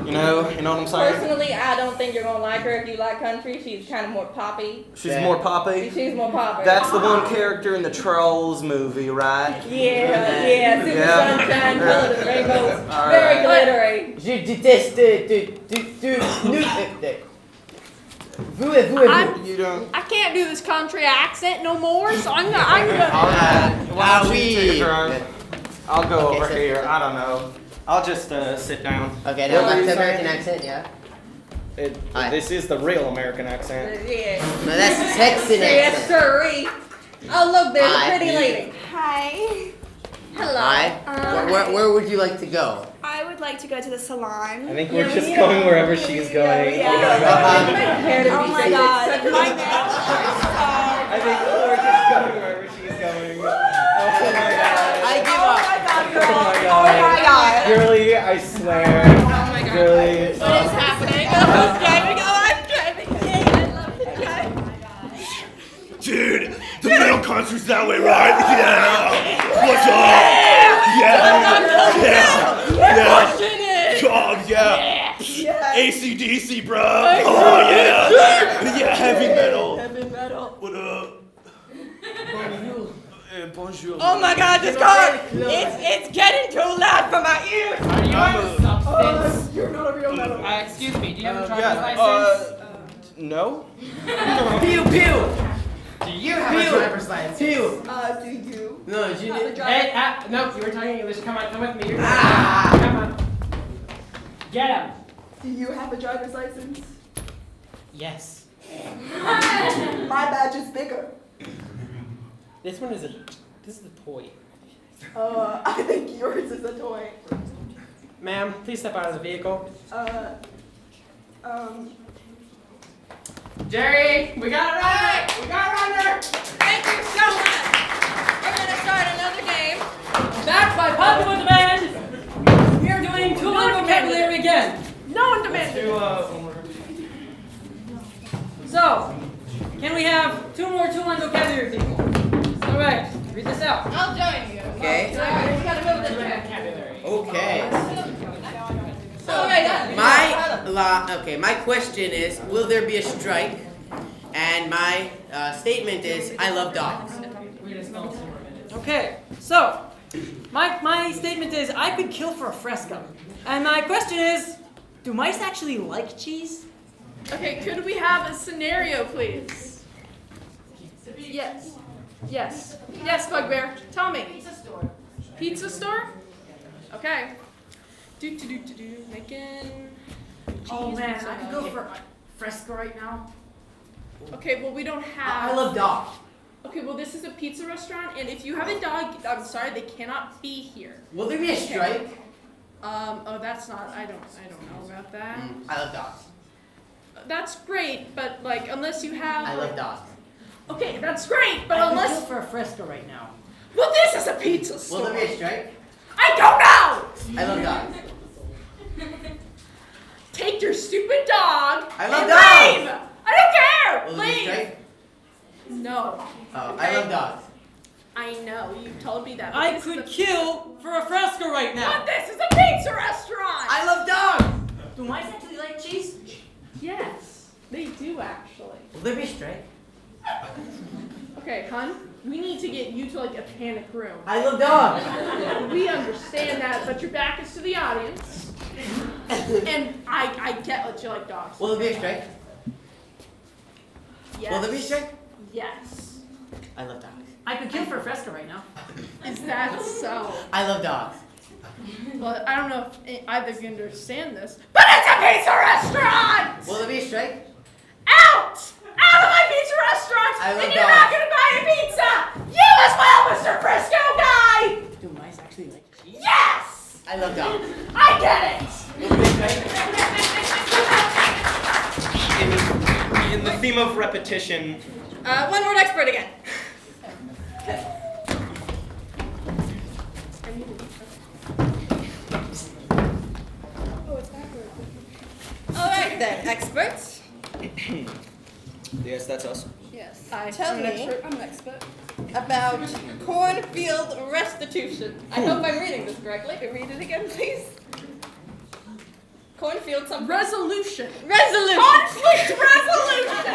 you know what I'm saying? Personally, I don't think you're gonna like her if you like country. She's kind of more poppy. She's more poppy. She's more poppy. That's the one character in the Trolls movie, right? Yeah, super Yeah. sunshine, Yeah. colors and rainbows, All very right. glittery. Je déteste vous. You don't. I can't do this country accent no more, so I'm gonna. Alright, why don't you take a oui. drive? I'll go Okay, over so- here. I don't know. I'll just sit down. Okay, What now were you that's saying? American accent, yeah. Hi. This is the real American accent. Yeah. No, that's Texan Yes, accent. sirree. Oh, look, there's Hi. a pretty lady. Hi. Hello. Hi. Where would you like to go? I would like to go to the salon. I think we're just going wherever she's going. Yeah. Oh my god. My I think we're just going wherever she's going. Oh my god. I give up. Oh my god. Girly, I swear. Oh my god. Girly. What is happening? Oh, who's driving? Oh, I'm driving. Yay, I love to drive. Dude, the metal concert's that way, right? Yeah. What's up? Yeah. God, yeah. AC/DC, bro. Oh, yeah. Yeah, heavy metal. Heavy metal. What up? Bonjour. Oh my god, this car! It's getting too loud for my ears! Are you on a substance? You're not a real metal. Excuse me, do you have a driver's Yeah, license? no? Pew pew. Do you have a driver's license? Pew. Do you? No, you did. Hey, no, you were talking English. Come on, come with me. Come on. Get him. Do you have a driver's license? Yes. My badge is bigger. This one is a toy. I think yours is a toy. Ma'am, please step out of the vehicle. Jerry, we got a runner! We got a runner! Thank you so much! We're gonna start another game. Back by popular demand, we are doing two-line vocabulary again. No one demanded. So, can we have two more two-line vocabulary people? All right, read this out. I'll join you. Okay. You gotta move this way. Okay. All right. My Okay, my question is, will there be a strike? And my statement is, I love dogs. Okay, so my statement is I could kill for a fresco. And my question is, do mice actually like cheese? Okay, could we have a scenario, please? Yes. Yes. Yes, Bugbear. Tell me. Pizza store. Pizza store? Okay. Making. Oh man, pizza. I could go for a fresco right now. Okay, well we don't have. I love dogs. Okay, well this is a pizza restaurant, and if you have a dog, I'm sorry, they cannot be here. Will there be a strike? Oh, that's not. I don't know about that. I love dogs. That's great, but like unless you have. I love dogs. Okay, that's great, but I unless. could go for a fresco right now. Well, this is a pizza store. Will there be a strike? I don't know. I love dogs. Take your stupid dog. I love and dogs. leave. I don't care. Will there be a Leave. strike? No. Oh, I love dogs. I know you told me that. but I this is could a- kill for a fresco right now. But this is a pizza restaurant. I love dogs. Do mice actually like cheese? Yes, they do actually. Will there be a strike? Okay, hun, we need to get you to like a panic room. I love dogs. We understand that, but your back is to the audience. And I get that you like dogs. Will there be a strike? Yes. Will there be a strike? Yes. I love dogs. I could kill for a fresco right now. Is that so? I love dogs. Well, I don't know if either of you understand this, but it's a pizza restaurant! Will there be a strike? Out! Out of my pizza restaurant! I love and you're dogs. not gonna buy a pizza! You as well, Mr. Frisco guy! Do mice actually like cheese? Yes! I love dogs. I get it! Will there be a strike? In the theme of repetition, One word expert again. All right then, experts. yes, that's us. Yes. I'm Tell an me expert. I'm an expert. about cornfield restitution. I hope I'm reading this correctly. Read it again, please. Cornfield something. Resolution. Resolution. Conflict resolution!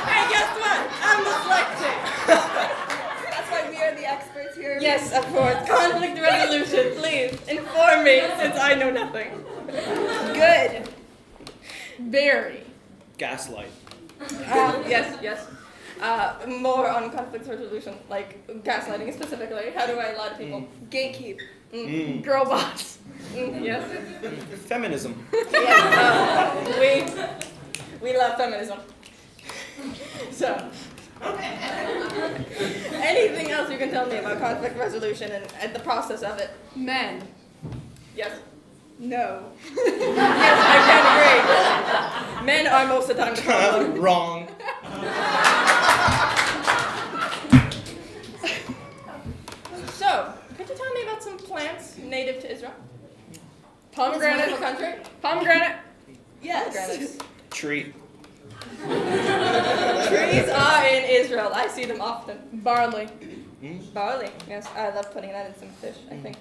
Hey, guess what? I'm dyslexic. That's why we are the experts here. Yes, of course. Conflict resolution. Please inform me, since I know nothing. Good. Very. Gaslight. Yes. More on conflict resolution, like gaslighting specifically. How do I lie to people? Gatekeep. Girl boss. Yes. Feminism. Yes. We love feminism. So. Anything else you can tell me about conflict resolution and the process of it? Men. Yes. No. Yes, I can agree. Men are most of the time the problem. Wrong. So, could you tell me about some plants native to Israel? Pomegranate. This wonderful country? Pomegranate. Yes. Pomegranates. Tree. Trees are in Israel. I see them often. Barley. Barley. Yes, I love putting that in some fish, I think.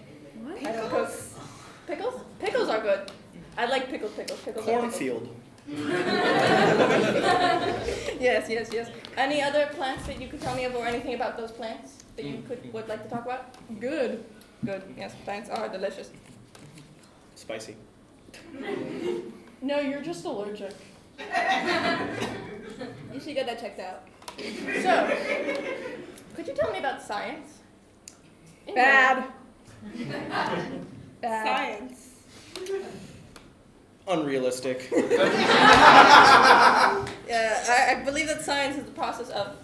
I don't cook. Pickles? Pickles are good. I like pickles. Pickles are pickles. Cornfield. Yes. Any other plants that you could tell me of or anything about those plants that you would like to talk about? Good. Good. Yes, plants are delicious. Spicy. No, you're just allergic. You should get that checked out. So, could you tell me about science? Bad. Bad. Science. Unrealistic. Yeah, I believe that science is the process of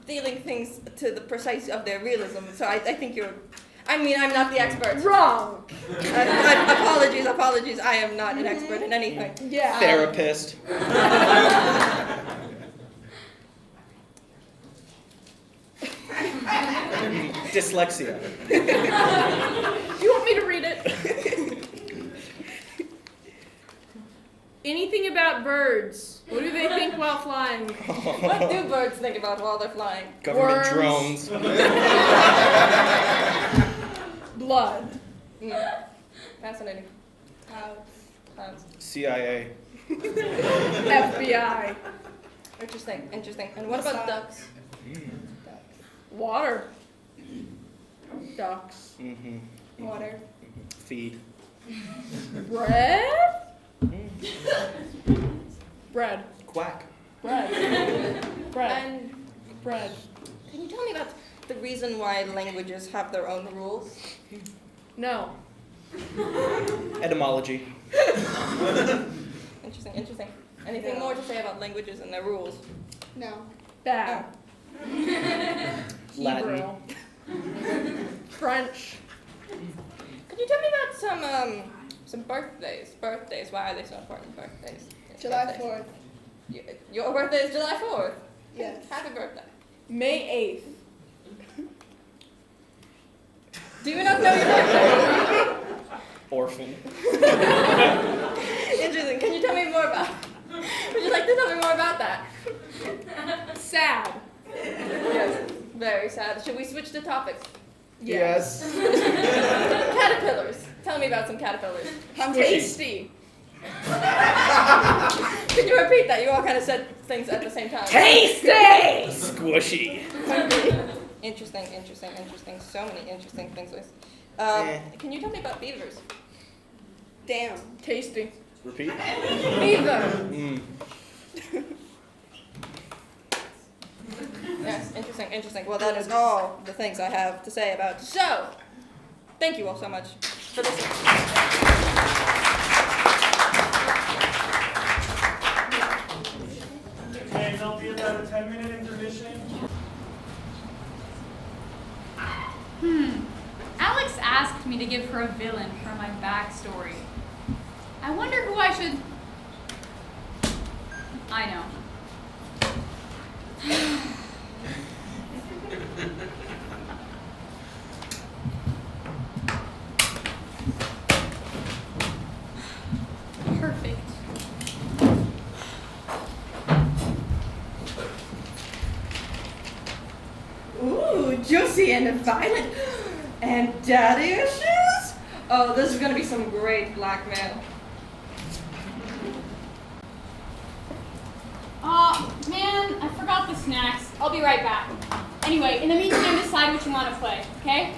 dealing things to the precise of their realism. So I think you're. I mean, I'm not the expert. Wrong. Apologies. I am not an expert in anything. Yeah. Therapist. Dyslexia. You want me to read it? Anything about birds? What do they think while flying? What do birds think about while they're flying? Government Worms. drones. Blood. Fascinating. Clouds. Clowns. CIA. FBI. Interesting, interesting. And what about ducks? Water. Ducks. Mm-hmm. Water. Feed. Bread? Bread. Quack. Bread. Bread. And Bread. can you tell me about the reason why languages have their own rules? No. Etymology. Interesting, interesting. Anything more to say about languages and their rules? No. Bad. Latin. French. Could you tell me about some birthdays? Birthdays. Why are they so important? Birthdays. Yes, July birthdays. 4th. Your birthday is July 4th. Yes. Happy birthday. May 8th. Do you not know your birthday? Orphan. Interesting. Can you tell me more about? Would you like to tell me more about that? Sad. Yes. Very sad. Should we switch the topics? Yes. Caterpillars. Tell me about some caterpillars. Tasty. Can you repeat that? You all kind of said things at the same time. Tasty! Squishy. Interesting, interesting, interesting. So many interesting things. Can you tell me about beavers? Damn. Tasty. Repeat. Beaver. Yes, interesting, interesting. Well, that is all the things I have to say about. So, thank you all so much for listening. Okay, there'll be about a 10-minute intermission. Alex asked me to give her a villain for my backstory. I wonder who I should... I know. Perfect. Ooh, juicy and violent. And daddy issues? Oh, this is gonna be some great blackmail. Man, I forgot the snacks. I'll be right back. Anyway, in the meantime, decide what you want to play, okay?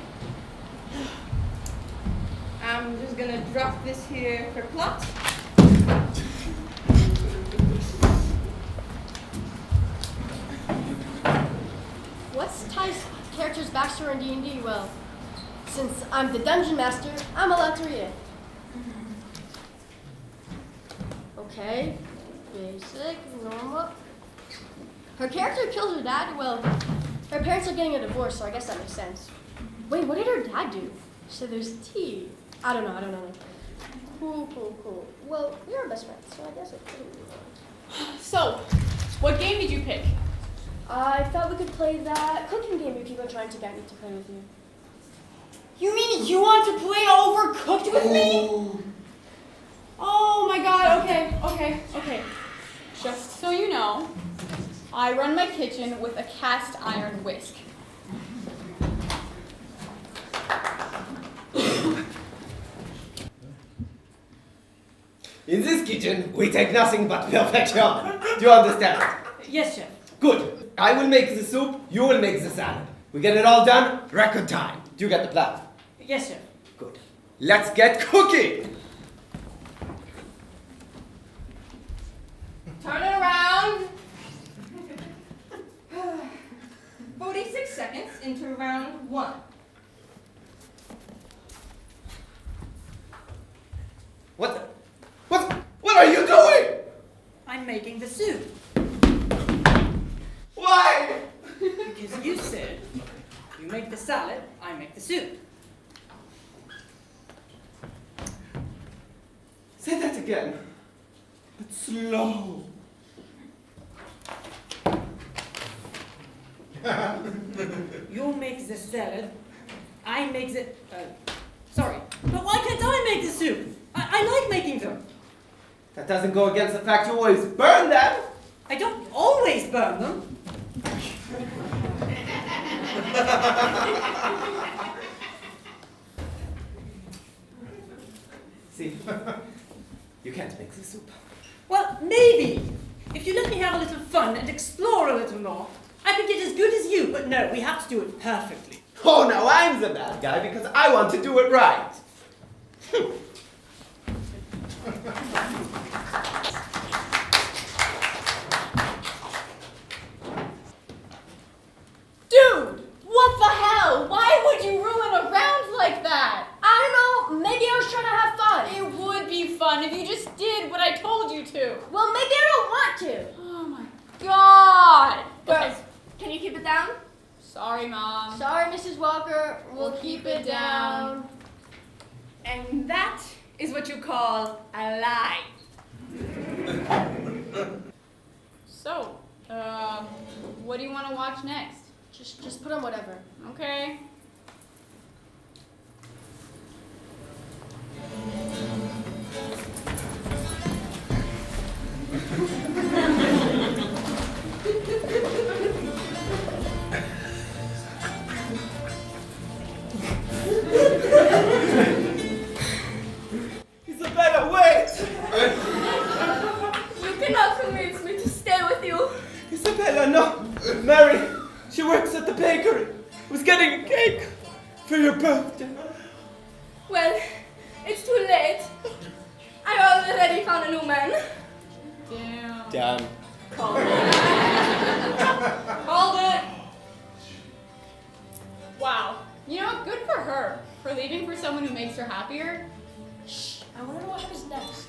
I'm just gonna drop this here for plot. What's Ty's character's backstory in D&D? Well, since I'm the dungeon master, I'm allowed to read it. Okay, basic, normal. Her character kills her dad. Well, her parents are getting a divorce, so I guess that makes sense. Wait, what did her dad do? So there's tea. I don't know. Cool. Well, we are best friends, so I guess it couldn't be wrong. So, what game did you pick? I thought we could play that cooking game you keep on trying to get me to play with you. You mean you want to play Overcooked with me? Oh my god, okay. Just so you know, I run my kitchen with a cast iron whisk. In this kitchen, we take nothing but perfection. Do you understand? Yes, chef. Good. I will make the soup, you will make the salad. We get it all done, record time. Do you get the plan? Yes, chef. Good. Let's get cooking! Turn it around. 46 seconds into round 1. What are you doing? I'm making the soup. Why? Because you said you make the salad, I make the soup. Say that again, but slow. You make the salad, I make the... sorry, but why can't I make the soup? I like making them. That doesn't go against the fact you always burn them. I don't always burn them. See, you You can't make the soup. Well, maybe. If you let me have a little fun and explore a little more, I could get as good as you. But no, we have to do it perfectly. Oh, now I'm the bad guy because I want to do it right. Dude, what the hell? Why would you ruin a round like that? I don't know, maybe I was trying to have fun. It would be fun if you just did what I told you to. Well, maybe I don't want to. Oh my god. Girls, can you keep it down? Sorry, Mom. Sorry, Mrs. Walker, we'll keep it down. And that is what you call a lie. So, what do you want to watch next? Just put on whatever. Okay. Isabella, wait! You cannot convince me to stay with you. Isabella, no! Mary, she works at the bakery. Was getting a cake for your birthday. Well, it's too late. I already found a new man. Damn. Called it. Called it. Wow. You know what? Good for her. For leaving for someone who makes her happier. Shh, I want to know what happens next.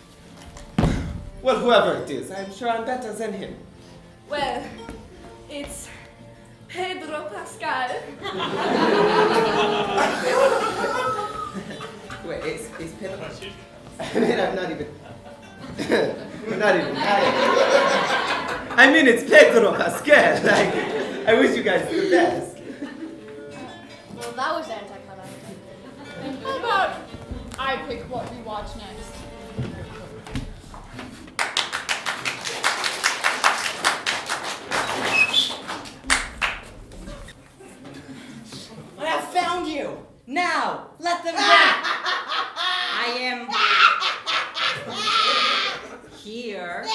Well, whoever it is, I'm sure I'm better than him. Well, it's Pedro Pascal. Wait, is Pedro? I mean, I'm not even I mean, it's Pedro Pascal. Like, I wish you guys the best. Well, that was anticlimactic. How about I pick what we watch next? I have found you. Now, let them go. I am here.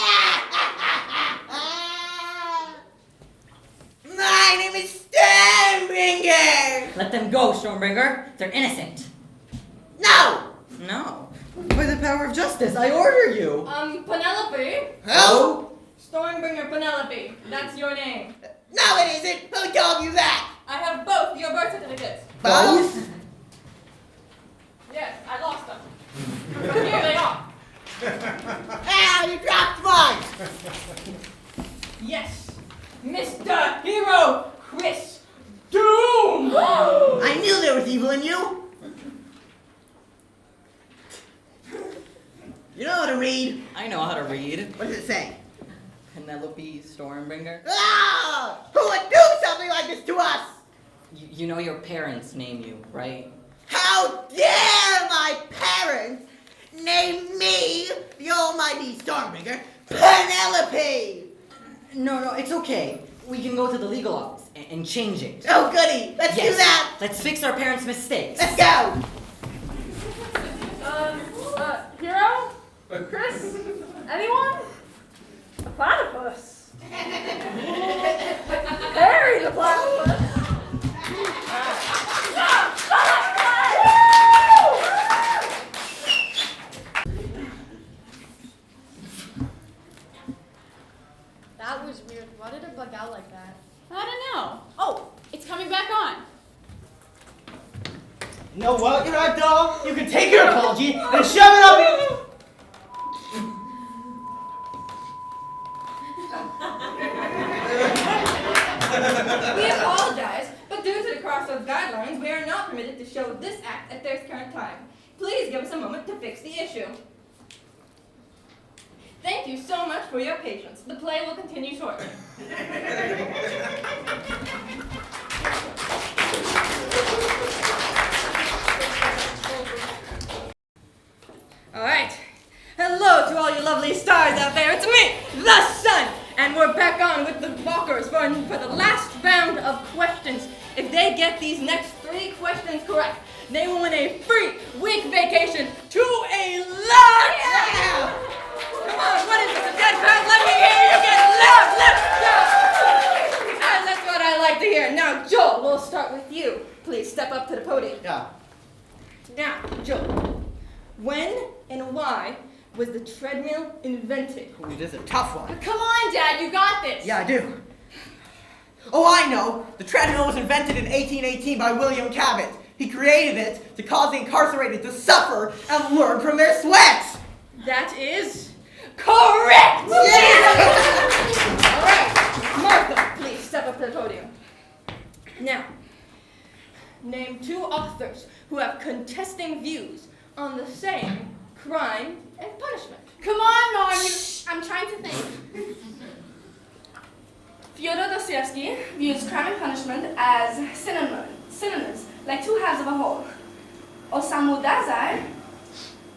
My name is Stormbringer! Let them go, Stormbringer. They're innocent. No! No. By the power of justice, I order you. Penelope. Who? Stormbringer Penelope. That's your name. No, it isn't! Who told you that? I have both your birth certificates. Both? Yes, I lost them. Here they are. Ah, you dropped mine! Yes, Mr. Hero Chris Doom. I knew there was evil in you! You know how to read? I know how to read. What does it say? Penelope Stormbringer. Ah! Who would do something like this to us? You know your parents name you, right? How dare my parents name me, the almighty Stormbringer, Penelope! No, it's okay. We can go to the legal office and change it. Oh, goody! Let's do that! Let's fix our parents' mistakes. Let's go! Hero? Chris? Anyone? A platypus. Harry the platypus. That was weird. Why did it bug out like that? I don't know. Oh, it's coming back on. You know what, you ragdoll? You can take your apology and shove it up. We apologize, but due to the Crossroads guidelines, we are not permitted to show this act at this current time. Please give us a moment to fix the issue. Thank you so much for your patience. The play will continue shortly. All right. Hello to all you lovely stars out there. It's me, the sun, and we're back on with the walkers for the last round of questions. If they get these next 3 questions correct, they will win a free week vacation to a lodge. Yeah! What is this? A dead crowd? Let me hear you get loud! That's what I like to hear. Now, Joel, we'll start with you. Please step up to the podium. Yeah. Now, Joel, when and why was the treadmill invented? Ooh, this is a tough one. Come on, Dad, you got this. Yeah, I do. Oh, I know. The treadmill was invented in 1818 by William Cabot. He created it to cause the incarcerated to suffer and learn from their sweat. That is correct! All right, Martha, please step up to the podium. Now, name 2 authors who have contesting views on the same crime and punishment. Come on, Norm. I'm trying to think. Fyodor Dostoevsky views crime and punishment as synonyms, like 2 halves of a whole. Osamu Dazai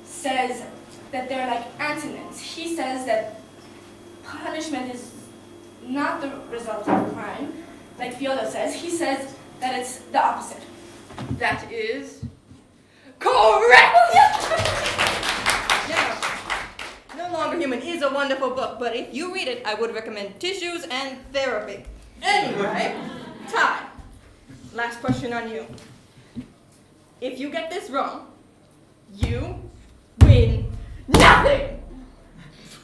says that they're like antonyms. He says that punishment is not the result of crime, like Fyodor says. He says that it's the opposite. That is correct! Now, No Longer Human is a wonderful book, but if you read it, I would recommend tissues and therapy. Anyway, Ty, last question on you. If you get this wrong, you win nothing!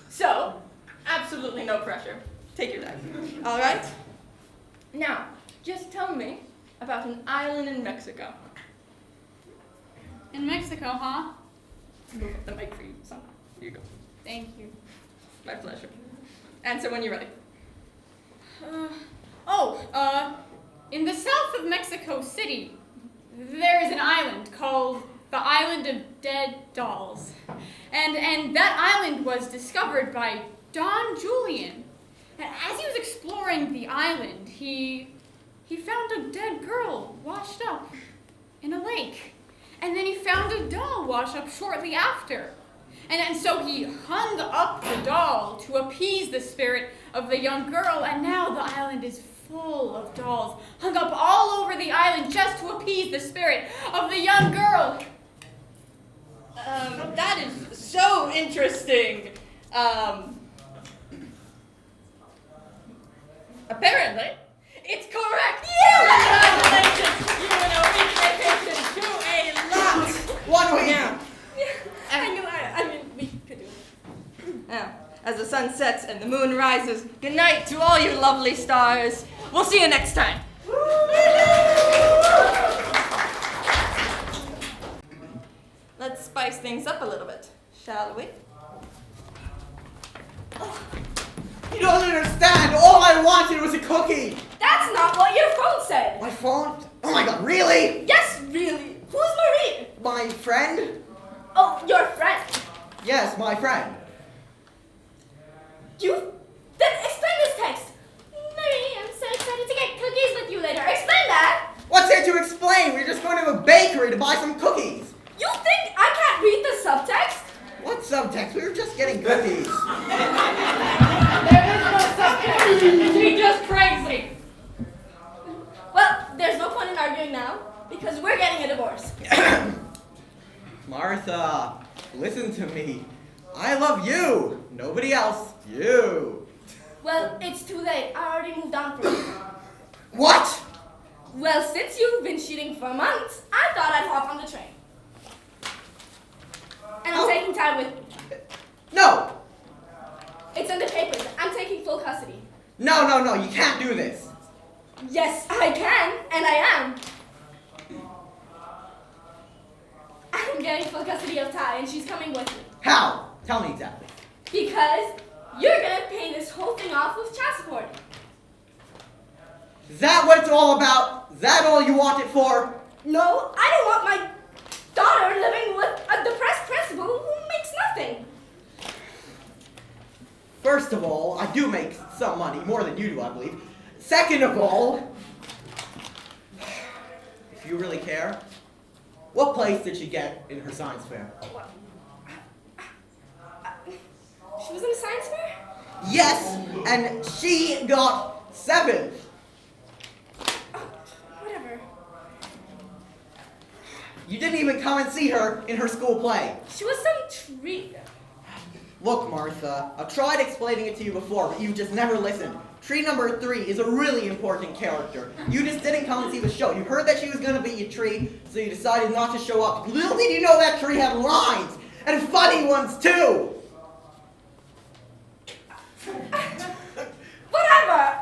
So, absolutely no pressure. Take your time. All right? Now, just tell me about an island in Mexico. In Mexico, huh? Move up the mic for you, son. Here you go. Thank you. My pleasure. Answer when you're ready. In the south of Mexico City, there is an island called the Island of Dead Dolls. And that island was discovered by Don Julian. And as he was exploring the island, he found a dead girl washed up in a lake. And then he found a doll wash up shortly after. And so he hung up the doll to appease the spirit of the young girl, and now the island is full of dolls, hung up all over the island just to appease the spirit of the young girl. That is so interesting. Apparently, it's correct. Congratulations! You win a week's vacation to a lot. 1 week. Now, we could do it. now, as the sun sets and the moon rises, good night to all you lovely stars. We'll see you next time. Let's spice things up a little bit, shall we? You don't understand. All I wanted was a cookie. That's not what your phone said. My phone? Oh my god, really? Yes, really. Who's Marie? My friend? Oh, your friend. Yes, my friend. Then explain this text. Marie, I'm so excited to get cookies with you later. Explain that. What's there to explain? We're just going to a bakery to buy some cookies. You think I can't read the subtext? What subtext? We were just getting cookies. There is no subtext. She's just crazy. Well, there's no point in arguing now because we're getting a divorce. Martha, listen to me. I love you. Nobody else. You. Well, it's too late. I already moved on from you. What? Well, since you've been cheating for months, I thought I'd hop on the train. And I'm taking time with... No. It's in the papers. I'm taking full custody. No, you can't do this. Yes, I can, and I am. I'm getting full custody of Ty, and she's coming with me. How? Tell me exactly. Because you're gonna pay this whole thing off with child support. Is that what it's all about? Is that all you want it for? No, I don't want my daughter living with a depressed principal who makes nothing. First of all, I do make some money, more than you do, I believe. Second of all, if you really care, what place did she get in her science fair? She was in a science fair? Yes, and she got 7th. Whatever. You didn't even come and see her in her school play. She was some treat. Look, Martha, I've tried explaining it to you before, but you just never listened. Tree number 3 is a really important character. You just didn't come and see the show. You heard that she was going to be a tree, so you decided not to show up. Little did you know that tree had lines, and funny ones too! Whatever!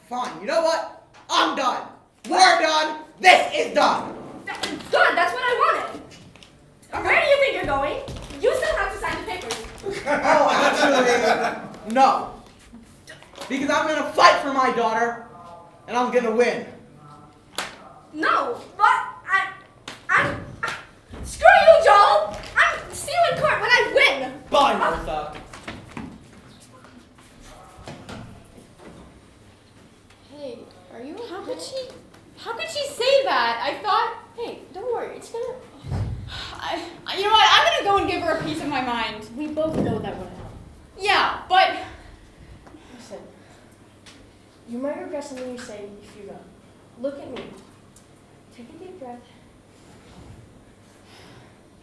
Fine, you know what? I'm done. We're done. This is done. Good, that's what I wanted. Where do you think you're going? You still have to sign the papers. Oh, actually, no. Because I'm going to fight for my daughter, and I'm going to win. No, but I'm screw you, Joel. I'm see you in court when I win. Bye, Martha. Hey, are you? How could she say that? I thought. Hey, don't worry. It's gonna. You know what? I'm gonna go and give her a piece of my mind. We both know that would help. Yeah, but Listen. You might regret something you say if you go. Look at me. Take a deep breath.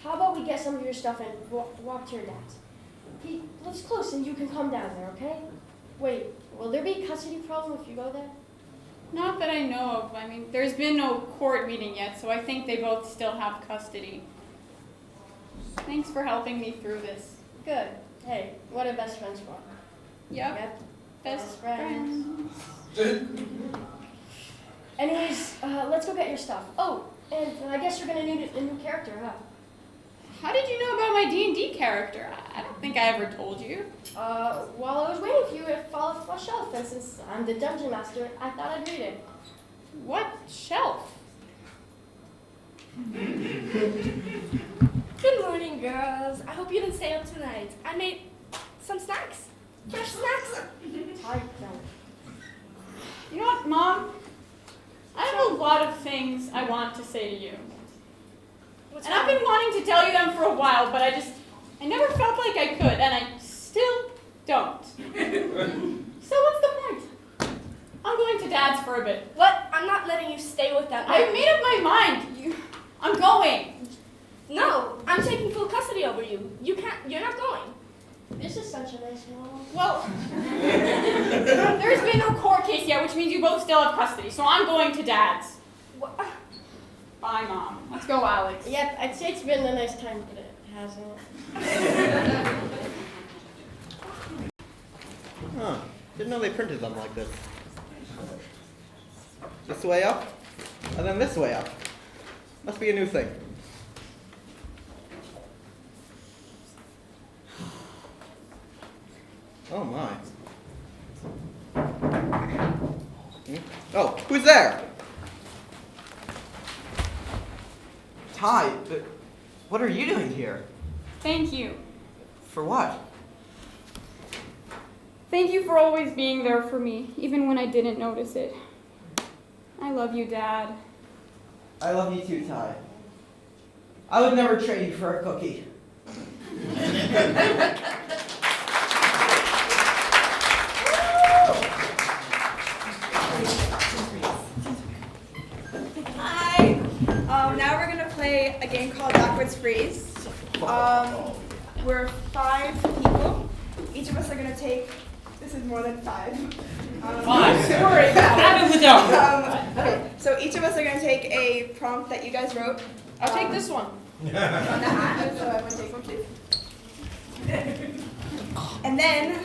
How about we get some of your stuff and walk to your dad's? He lives close and you can come down there, okay? Wait, will there be a custody problem if you go there? not that I know of. I mean, there's been no court meeting yet, so I think they both still have custody. Thanks for helping me through this. Good. Hey, what are best friends for? Yep. Best friends. Anyways, let's go get your stuff. Oh, and I guess you're gonna need a new character, huh? How did you know about my D&D character? I don't think I ever told you. While I was waiting for you, it fell off my shelf, and since I'm the dungeon master, I thought I'd read it. What shelf? Good morning, girls. I hope you didn't stay up tonight. I made some snacks. Fresh snacks. You know what, Mom? I have a lot of things I want to say to you. And I've been wanting to tell you them for a while, but I never felt like I could, and I still don't. So what's the point? I'm going to Dad's for a bit. What? I'm not letting you stay with that. I've made up my mind. I'm going. No, I'm taking full custody over you. You're not going. This is such a nice mom. Well, there's been no court case yet, which means you both still have custody, so I'm going to Dad's. What? Bye, Mom. Let's go, Alex. Yep, I'd say it's been a nice time, but it hasn't. Huh. Didn't know they printed them like this. This way up, and then this way up. Must be a new thing. Oh my. Oh, who's there? Ty, but what are you doing here? Thank you. For what? Thank you for always being there for me, even when I didn't notice it. I love you, Dad. I love you too, Ty. I would never trade you for a cookie. Hi. Now we're gonna play a game called Backwards Freeze. We're 5 people. Each of us are gonna take. This is more than 5. 5. Don't worry. Have it without. Okay. So each of us are gonna take a prompt that you guys wrote. I'll take this one. On the hat. So everyone take one, please. And then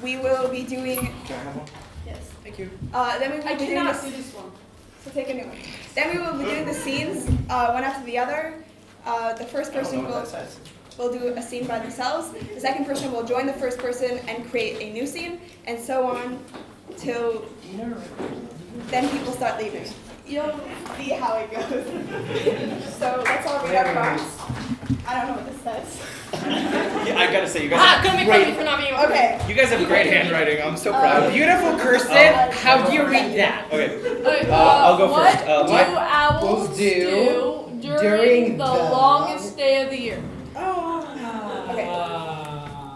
we will be doing. Can I have one? Yes. Thank you. Then we will I be doing cannot this. see this one. So take a new one. Then we will be doing the scenes one after the other. The first person will do a scene by themselves. The second person will join the first person and create a new scene, and so on till then people start leaving. You'll see how it goes. So let's all read our prompts. I don't know what this says. Yeah, I gotta say, you guys have great. For not being Okay. You guys have great handwriting. I'm so proud of you. Beautiful cursive. How do you read that? Okay. I'll go first. What do My- owls do during the longest day of the year? Okay.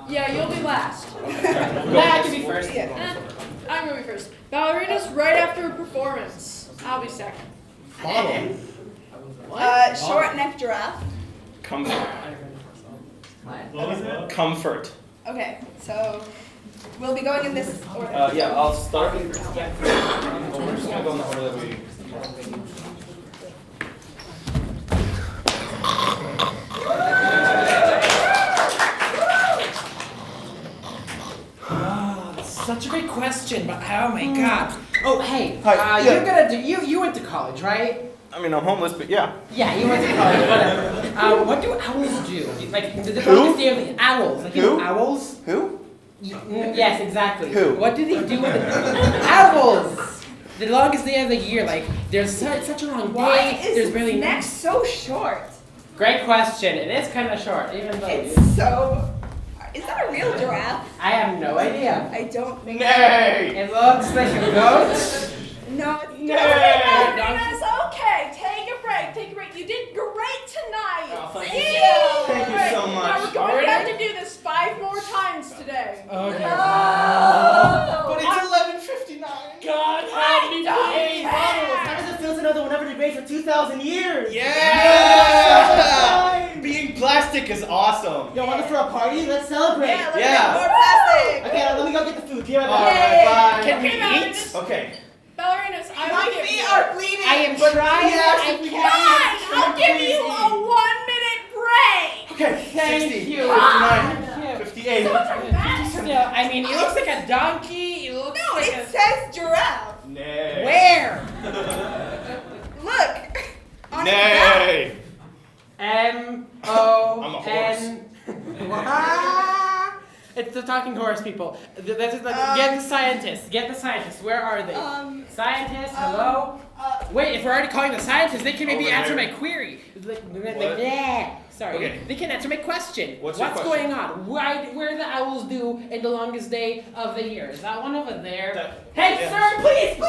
Yeah, you'll be last. Go I can be first. first. I'm gonna be first. Ballerinas right after a performance. I'll be second. Short neck giraffe. Comfort. What was it? Comfort. Okay, so we'll be going in this order. Yeah, I'll start. We're just gonna go in the order that we. Such a great question, but oh my god. Oh hey, Hi, you're yeah. gonna do you went to college, right? I mean, I'm homeless, but yeah. Yeah, you went to college, whatever. What do owls do? Like the Who? longest day of the owls. Like, you know, Who? owls? Who? Yes, exactly. Who? What do they do with the owls? The longest day of the year, like there's such a long day. Why is there's his barely neck so short? Great question. It is kind of short, even though It's so... Is that a real giraffe? I have no idea. I don't think Nay! It looks like a goat. No, it's Nay! Okay, take a break. You did great tonight. Oh, thank you. you. Thank you so Now much. we're going to have to do this 5 more times today. Okay. But it's 11:59. God help me, Hey, Ronald, how does it feel to know that we'll never debate for 2,000 years? Yeah! Being plastic is awesome. Yo, want to throw a party? Let's celebrate. Yeah, more plastic. Okay, now let me go get the food. Be right All back. right, bye. Can we Okay, eat? Okay. Ballerinas, I My will give feet you. are bleeding. I am trying. Fine, I'll give you a 1-minute break. Okay. Thank 60, you. 59, 58. Still, I mean, he looks like a donkey. He looks No, like it says giraffe. Nay. Where? Look. On Nay. M-O-N. I'm a horse. It's the talking horse people. Get the scientists. Get the scientists. Where are they? Scientists, hello? Wait, if we're already calling the scientists, they can maybe Over answer there. my query. What? Yeah. Sorry. Okay. They can answer my question. What's your question? going on? Where do the owls do in the longest day of the year? Is that one over there? Hey, yeah. sir, please.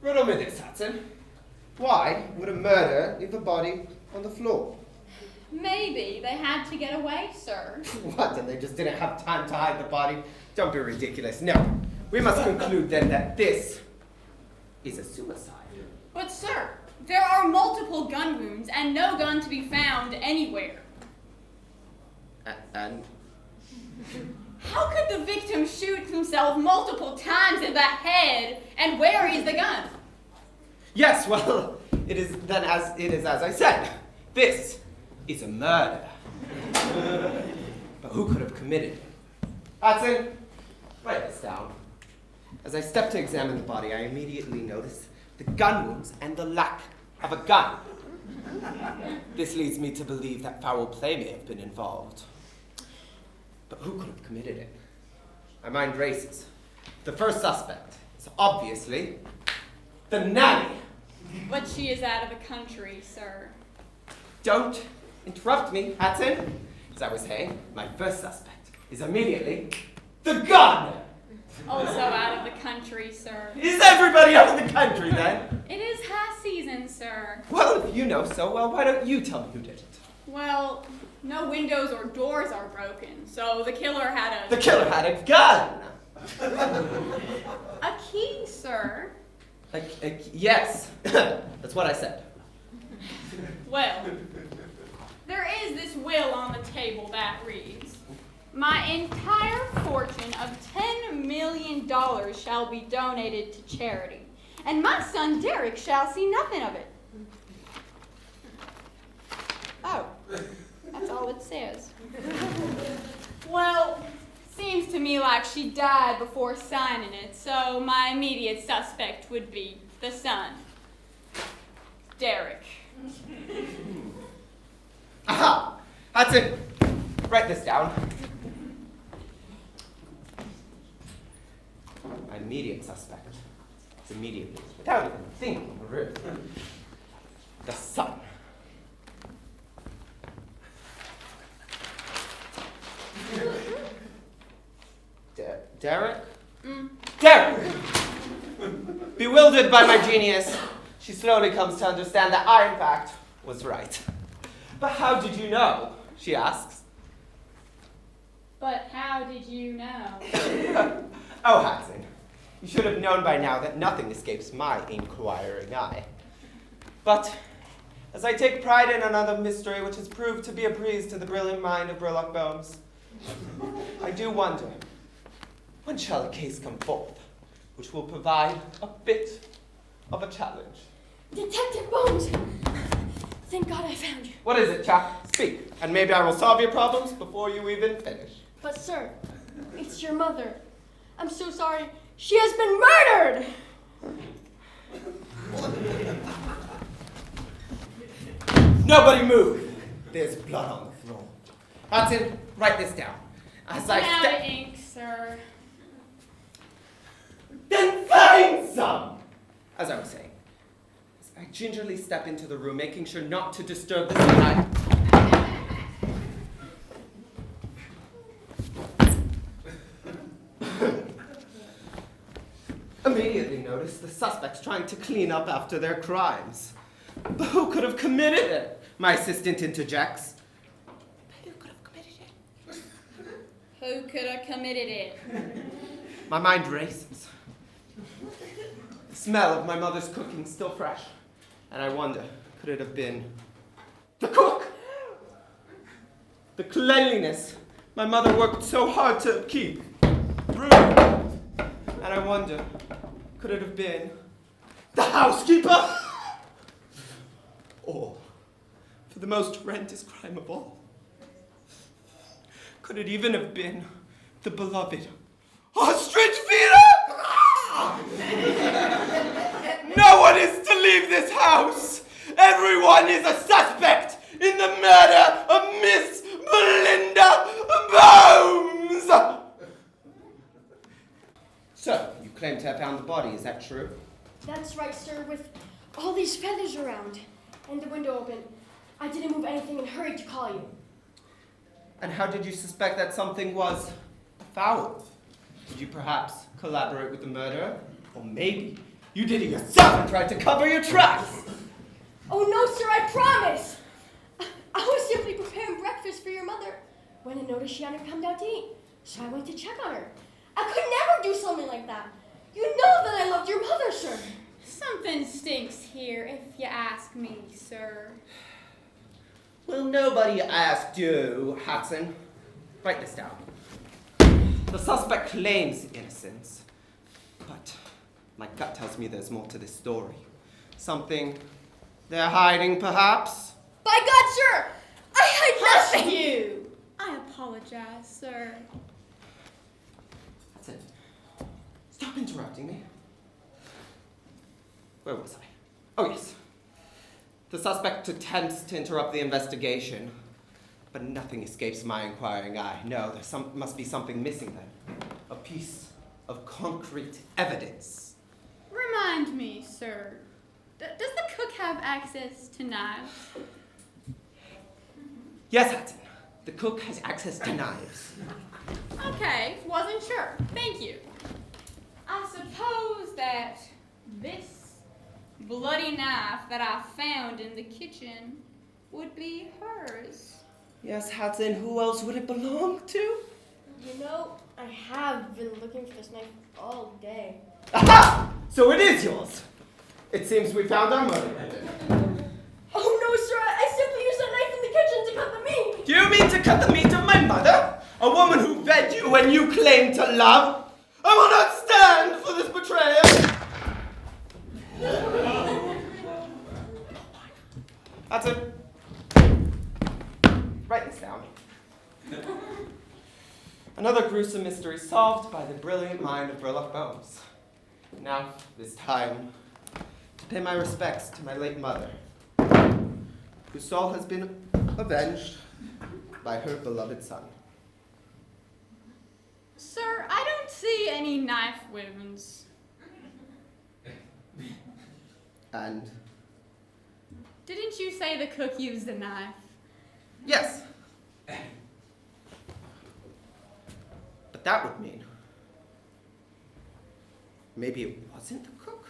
Riddle me this, Hudson. Why would a murderer leave a body on the floor? Maybe they had to get away, sir. What, and they just didn't have time to hide the body? Don't be ridiculous. No. We must conclude then that this is a suicide. But, sir, there are multiple gun wounds and no gun to be found anywhere. And How could the victim shoot himself multiple times in the head, and where is the gun? yes, well, it is as I said. This is a murder. But who could have committed it? Hudson, write this down. As I step to examine the body, I immediately notice the gun wounds and the lack of a gun. This leads me to believe that foul play may have been involved. But who could have committed it? My mind races. The first suspect is obviously the nanny. But she is out of the country, sir. Don't interrupt me, Hudson. As I was saying, my first suspect is immediately the gun. Also out of the country, sir. Is everybody out of the country then? It is high season, sir. Well, if you know so well, why don't you tell me who did it? Well, no windows or doors are broken, so the killer had a... The killer had a gun. A key, sir. Yes, that's what I said. Well, there is this will on the table that reads, "My entire fortune of $10 million shall be donated to charity, and my son Derek shall see nothing of it." Oh, that's all it says. Well, seems to me like she died before signing it, so my immediate suspect would be the son, Derek. Aha! Hudson, write this down. My immediate suspect is immediately, without even thinking of it, the son. Derek? Derek! Bewildered by my genius, she slowly comes to understand that I, in fact, was right. But how did you know she asks. But how did you know? Oh, Hudson, you should have known by now that nothing escapes my inquiring eye. But as I take pride in another mystery which has proved to be a breeze to the brilliant mind of Burlock Bones, I do wonder, when shall a case come forth which will provide a bit of a challenge? Detective Bones! Thank God I found you. What is it, chap? Speak, and maybe I will solve your problems before you even finish. But sir, it's your mother. I'm so sorry. She has been murdered! Nobody move! There's blood on the floor. Hudson, write this down. As I Out step... of ink, sir. Then find some! As I was saying, as I gingerly step into the room, making sure not to disturb the scene, immediately notice the suspects trying to clean up after their crimes. But who could have committed it? My assistant interjects. Who could have committed it? My mind races. The smell of my mother's cooking still fresh. And I wonder, could it have been the cook? The cleanliness my mother worked so hard to keep. And I wonder, could it have been the housekeeper? Or, for the most horrendous crime of all, could it even have been the beloved ostrich feeder? No one is to leave this house. Everyone is a suspect in the murder of Miss Belinda Bones. So, you claim to have found the body, is that true? That's right, sir, with all these feathers around and the window open. I didn't move anything and hurried to call you. And how did you suspect that something was foul? Did you perhaps collaborate with the murderer? Or maybe you did it yourself and tried to cover your tracks? Oh no, sir, I promise! I was simply preparing breakfast for your mother when I noticed she hadn't come down to eat, so I went to check on her. I could never do something like that. You know that I loved your mother, sir. Something stinks here, if you ask me, sir. Well, nobody asked you, Hudson. Write this down. The suspect claims innocence, but my gut tells me there's more to this story. Something they're hiding, perhaps? By God, sir! I hide nothing! You! I apologize, sir. Hudson, stop interrupting me. Where was I? Oh, yes. The suspect attempts to interrupt the investigation, but nothing escapes my inquiring eye. No, there must be something missing then. A piece of concrete evidence. Remind me, sir. Does the cook have access to knives? Yes, Hudson. The cook has access to knives. Okay, wasn't sure. Thank you. I suppose that this bloody knife that I found in the kitchen would be hers. Yes, Hudson. Who else would it belong to? You know, I have been looking for this knife all day. Aha! So it is yours. It seems we found our murderer. Oh no, sir! I simply used that knife in the kitchen to cut the meat! Do you mean to cut the meat of my mother? A woman who fed you when you claimed to love? I will not stand for this betrayal! That's it. Write this down. Another gruesome mystery solved by the brilliant mind of Burlock Bones. Now, this time, to pay my respects to my late mother, whose soul has been avenged by her beloved son. Sir, I don't see any knife wounds. And? Didn't you say the cook used a knife? Yes. But that would mean maybe it wasn't the cook?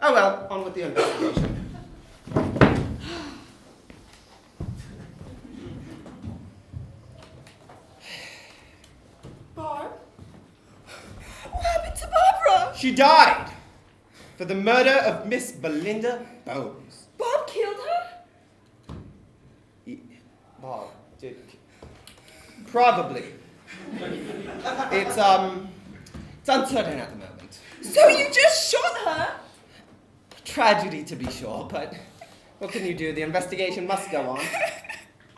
Oh well, on with the investigation. She died for the murder of Miss Belinda Bones. Bob killed her? Bob did. Probably. It's uncertain at the moment. So you just shot her? Tragedy to be sure, but what can you do? The investigation must go on.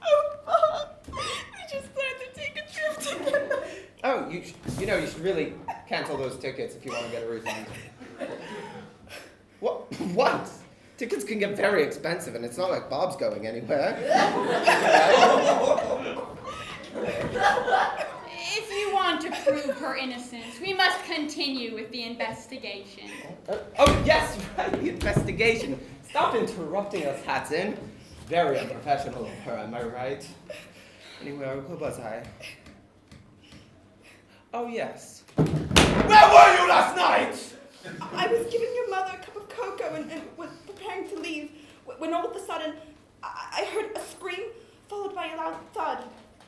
Oh, Bob. We just planned to take a trip together. Oh, you should really cancel those tickets if you want to get a refund. What? Tickets can get very expensive, and it's not like Bob's going anywhere. If you want to prove her innocence, we must continue with the investigation. Oh, yes, right, the investigation. Stop interrupting us, Hatton. Very unprofessional of her, am I right? Anyway, where was I? Oh, yes. Where were you last night? I was giving your mother a cup of cocoa and was preparing to leave when all of a sudden I heard a scream followed by a loud thud.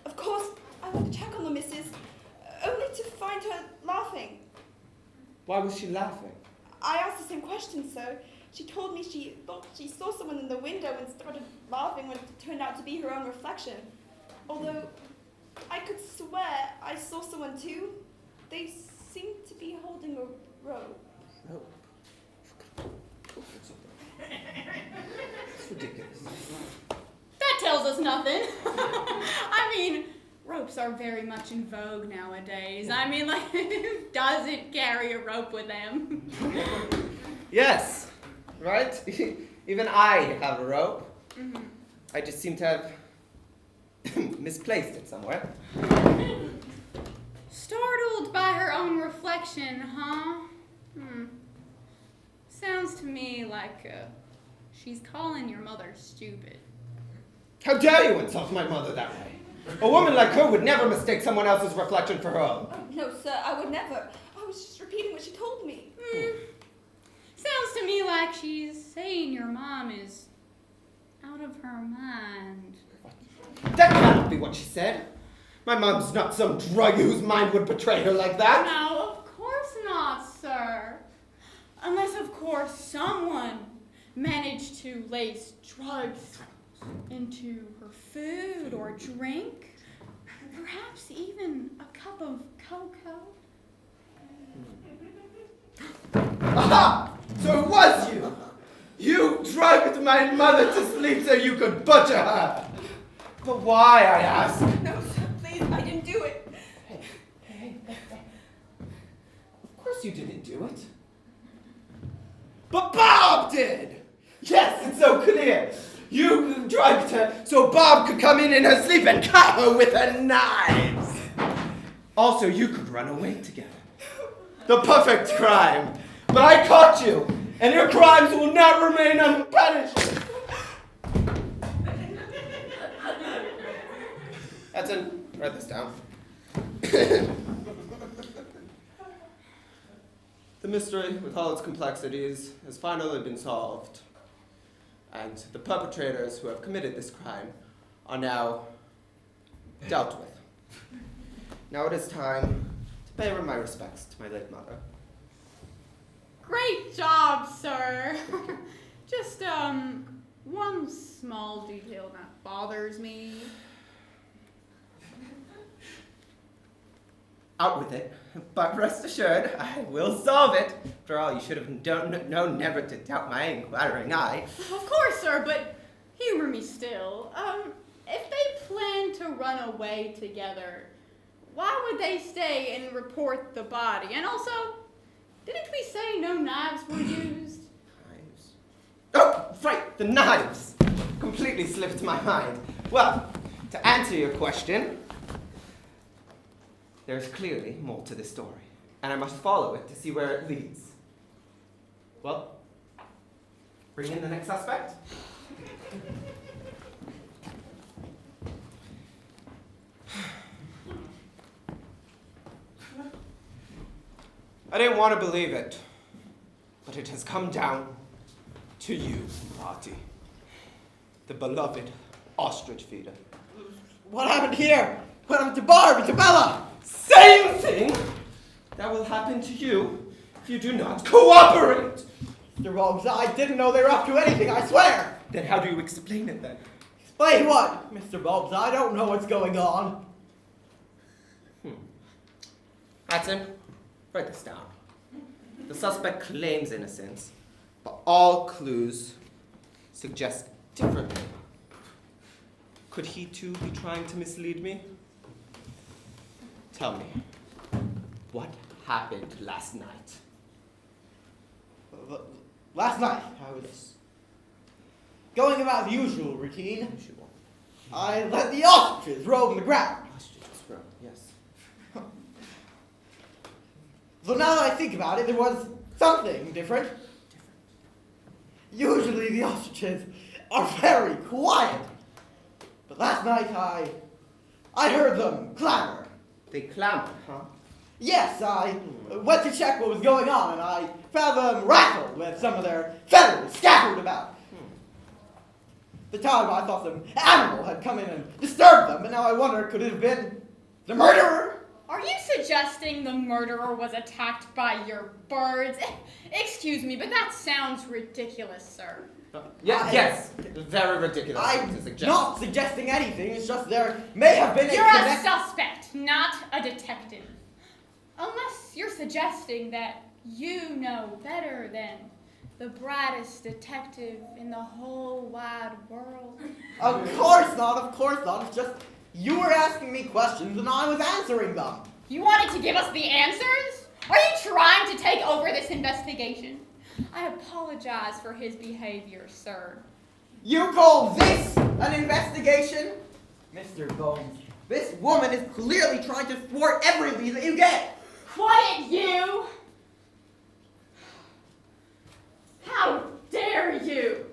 Of course, I went to check on the missus, only to find her laughing. Why was she laughing? I asked the same question, sir. She told me she thought she saw someone in the window and started laughing when it turned out to be her own reflection. Although I could swear I saw someone too. They seemed to be holding a rope. Rope? It's ridiculous. That tells us nothing. I mean, ropes are very much in vogue nowadays. I mean, like, who doesn't carry a rope with them? Yes, right? Even I have a rope. Mm-hmm. I just seem to have misplaced it somewhere. Startled by her own reflection, huh? Sounds to me like she's calling your mother stupid. How dare you insult my mother that way? A woman like her would never mistake someone else's reflection for her own. Oh, no, sir, I would never. I was just repeating what she told me. Sounds to me like she's saying your mom is out of her mind. That cannot be what she said. My mom's not some drug whose mind would betray her like that. No, of course not, sir. Unless, of course, someone managed to lace drugs into her food or drink. Perhaps even a cup of cocoa. Aha! So it was you! You drugged my mother to sleep so you could butcher her! But why, I ask? No, sir, please, I didn't do it. Hey. Of course you didn't do it. But Bob did! Yes, it's so clear. You drugged her so Bob could come in her sleep and cut her with her knives. Also, you could run away together. The perfect crime. But I caught you, and your crimes will not remain unpunished. Hudson, write this down. The mystery, with all its complexities, has finally been solved. And the perpetrators who have committed this crime are now dealt with. Now it is time to pay my respects to my late mother. Great job, sir. Just, one small detail that bothers me. Out with it, but rest assured, I will solve it. After all, you should have known never to doubt my inquiring eye. Of course, sir, but humor me still. If they plan to run away together, why would they stay and report the body? And also, didn't we say no knives were used? Knives? Oh, right, the knives! Completely slipped my mind. Well, to answer your question, there's clearly more to this story, and I must follow it to see where it leads. Well, bring in the next suspect. I didn't want to believe it, but it has come down to you, Marty. The beloved ostrich feeder. What happened here? What happened to Barb and to Bella? Same thing that will happen to you You do not cooperate! Mr. Rogues, I didn't know they were up to anything, I swear! Then how do you explain it then? Explain what, Mr. Bulbs? I don't know what's going on. Eitan, write this down. The suspect claims innocence, but all clues suggest differently. Could he too be trying to mislead me? Tell me, what happened last night? Last night, I was going about the usual routine. I let the ostriches roam the ground. Ostriches roam, yes. So now that I think about it, there was something different. Usually the ostriches are very quiet. But last night I heard them clamor. They clamor, huh? Yes, I went to check what was going on, and I found them rattled with some of their feathers scattered about. At the time, I thought some animal had come in and disturbed them, but now I wonder, could it have been the murderer? Are you suggesting the murderer was attacked by your birds? Excuse me, but that sounds ridiculous, sir. Yes, very ridiculous. I'm not suggesting anything, it's just there may have been You're a suspect, not a detective. Unless you're suggesting that you know better than the brightest detective in the whole wide world. Of course not. It's just you were asking me questions and I was answering them. You wanted to give us the answers? Are you trying to take over this investigation? I apologize for his behavior, sir. You call this an investigation? Mr. Bones, this woman is clearly trying to thwart every lead that you get. Quiet, you! How dare you!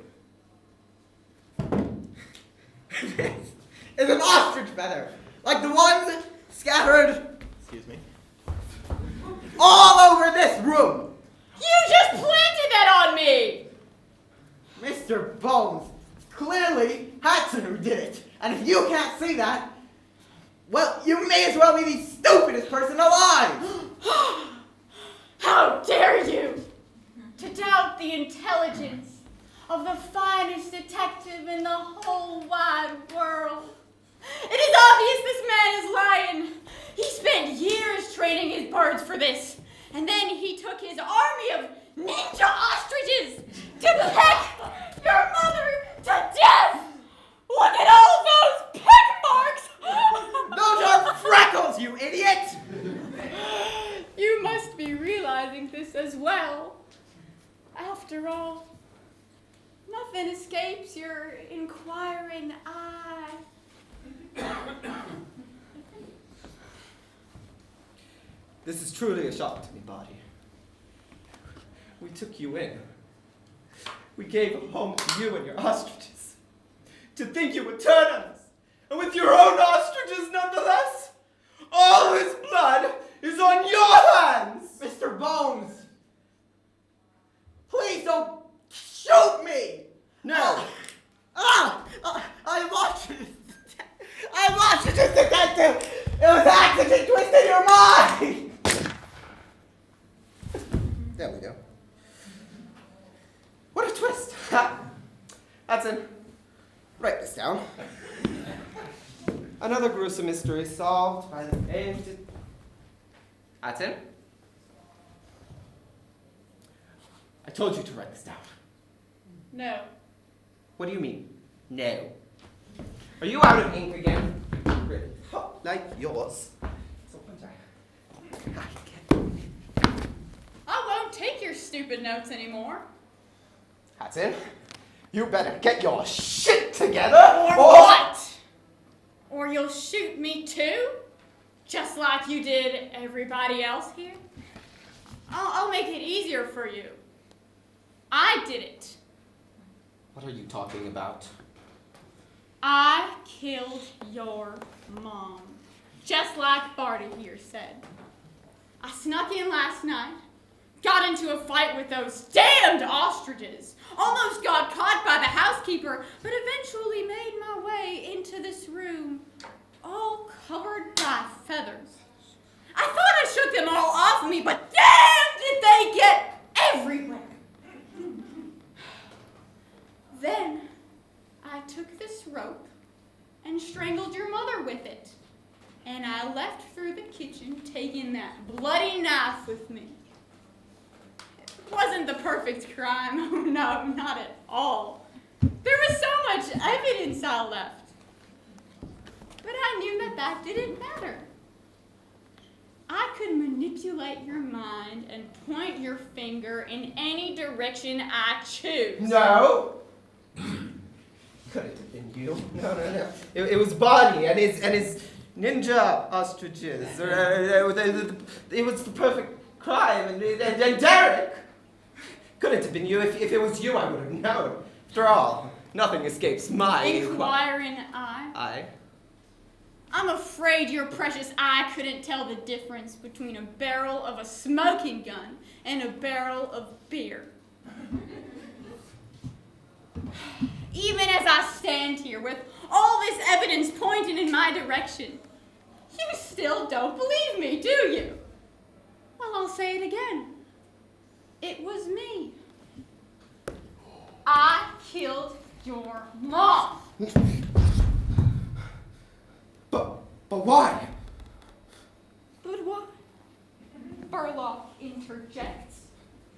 This is an ostrich feather, like the ones scattered, all over this room. You just planted that on me! Mr. Bones, clearly Hudson who did it. And if you can't see that, well, you may as well be the stupidest person alive. How dare you to doubt the intelligence of the finest detective in the whole wide world? It is obvious this man is lying. He spent years training his birds for this, and then he took his army of ninja ostriches to peck your mother to death. Look at all those peck marks. Those are freckles, you idiot. You must be realizing this as well. After all, nothing escapes your inquiring eye. This is truly a shock to me, Body. We took you in. We gave a home to you and your ostriches. To think you would turn on us, and with your own ostriches nonetheless, all his blood is on your hands! Mr. Bones, please don't shoot me! No! I watched it! Detective! It was accident twisted your mind! There we go. What a twist! Eitan, write this down. Another gruesome mystery solved by the famed... Eitan? I told you to write this down. No. What do you mean, no? Are you out of ink again? Really? Like yours. I won't take your stupid notes anymore. Eitan, you better get your shit together, Or what? Or you'll shoot me too? Just like you did everybody else here? I'll make it easier for you. I did it. What are you talking about? I killed your mom. Just like Barty here said. I snuck in last night, got into a fight with those damned ostriches, almost got caught by the housekeeper, but eventually made my way into this room, all covered by feathers. I thought I shook them all off of me, but damn did they get everywhere. Then I took this rope and strangled your mother with it. And I left through the kitchen, taking that bloody knife with me. It wasn't the perfect crime. Oh, no, not at all. There was so much evidence I left. But I knew that didn't matter. I could manipulate your mind and point your finger in any direction I choose. No. Couldn't have been you. No. It was Bonnie and his ninja ostriches. It was the perfect crime, and Derek. Couldn't have been you. If it was you, I would have known. After all, nothing escapes my inquiring eye. Eye. I'm afraid your precious eye couldn't tell the difference between a barrel of a smoking gun and a barrel of beer. Even as I stand here with all this evidence pointing in my direction, you still don't believe me, do you? Well, I'll say it again. It was me. I killed your mom. But why? But what? Burlock interjects.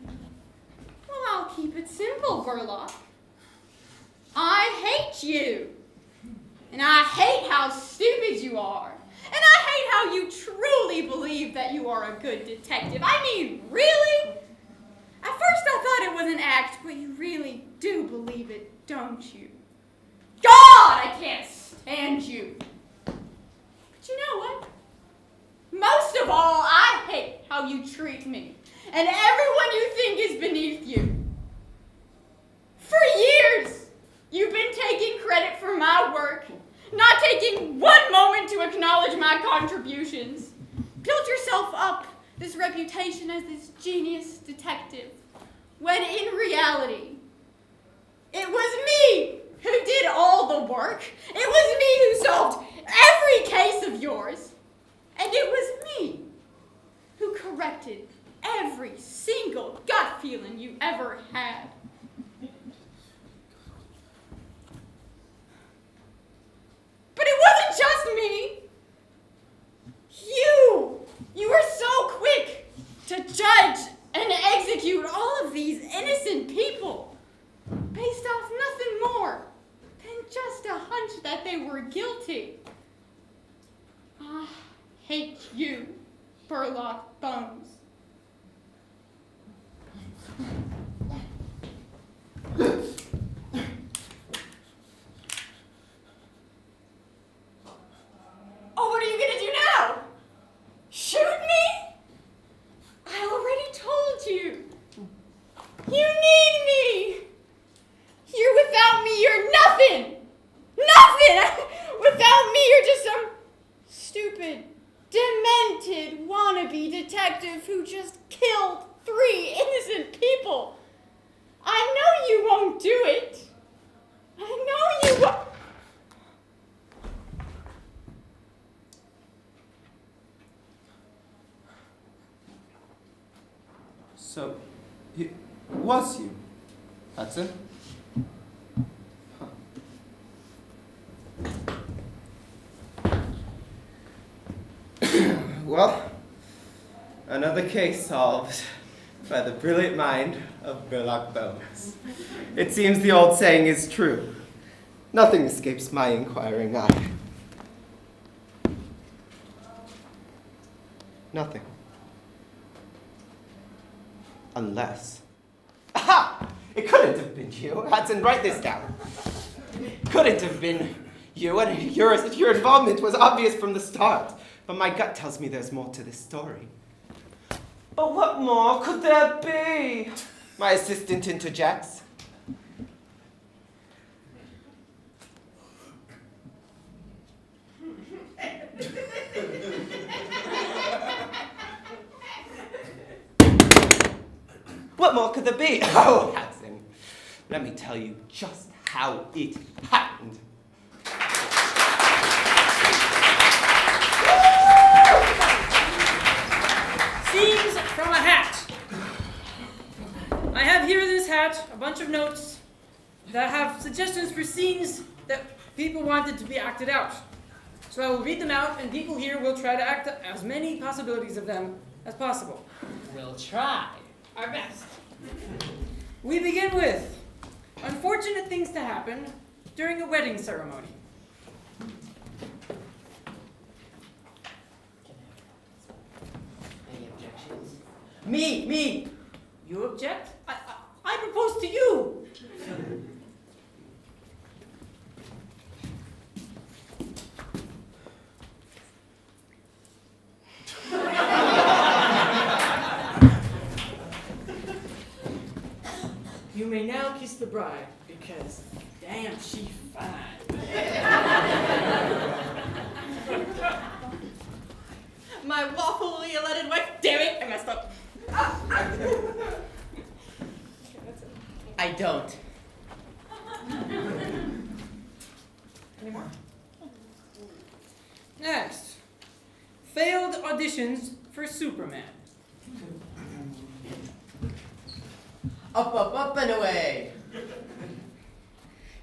Well, I'll keep it simple, Burlock. I hate you. And I hate how stupid you are. And I hate how you truly believe that you are a good detective. I mean, really? At first I thought it was an act, but you really do believe it, don't you? God, I can't stand you. But you know what? Most of all, I hate how you treat me and everyone you think is beneath you. For years, you've been taking credit for my work, not taking one moment to acknowledge my contributions. Built yourself up this reputation as this genius detective, when in reality, it was me who did all the work. It was me who solved every case of yours. And it was me who corrected every single gut feeling you ever had. But it wasn't just me. You were so quick to judge and execute all of these innocent people based off nothing more than just a hunch that they were guilty. I hate you, Burlock Bones. Oh, what are you gonna do now? Shoot me? I already told you. You need me. You're without me, you're nothing. Nothing. Without me, you're just some stupid, demented wannabe detective who just killed 3 innocent people. I know you won't do it. I know you won't. So, it was you, Hudson? Well, another case solved by the brilliant mind of Burlock Bones. It seems the old saying is true. Nothing escapes my inquiring eye. Nothing. Unless. Aha! It couldn't have been you. Hudson, write this down. Couldn't have been you, and your involvement was obvious from the start. But my gut tells me there's more to this story. But what more could there be? My assistant interjects. What more could there be? Oh, Hudson, let me tell you just how it happened. Scenes from a hat. this hat a bunch of notes that have suggestions for scenes that people wanted to be acted out. So I will read them out, and people here will try to act as many possibilities of them as possible. We'll try our best. We begin with unfortunate things to happen during a wedding ceremony. Any objections? Me! You object? I propose to you! You may now kiss the bride, because damn, she fine. My lawful Liel wife, damn it, I messed up. I don't. Any more? Next, failed auditions for Superman. Up and away.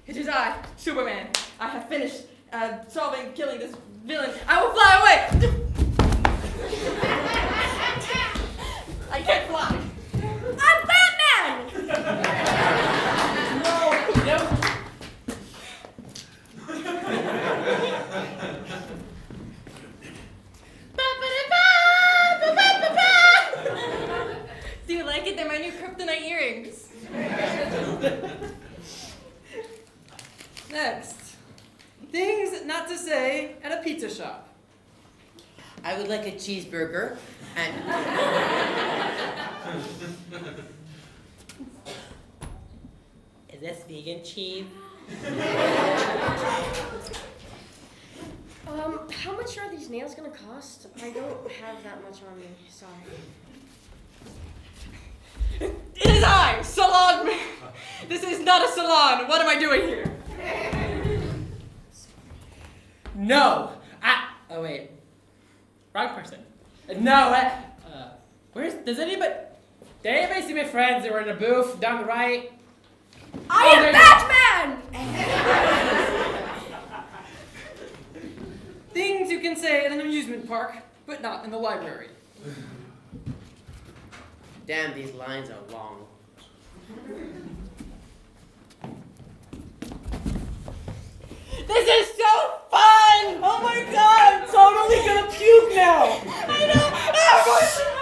It is I, Superman. I have finished killing this villain. I will fly away! I can't fly. I'm Batman! No. Do you like it? They're my new kryptonite earrings. Next, things not to say at a pizza shop. I would like a cheeseburger and... Is this vegan cheese? How much are these nails gonna cost? I don't have that much on me, sorry. It is I, Salon. This is not a salon. What am I doing here? No! Oh wait. Wrong person. No, does anybody see my friends? They were in a booth down the right. I am Batman! Things you can say at an amusement park, but not in the library. Damn, these lines are long. This is so fun! Oh my god, I'm totally gonna puke now! I know!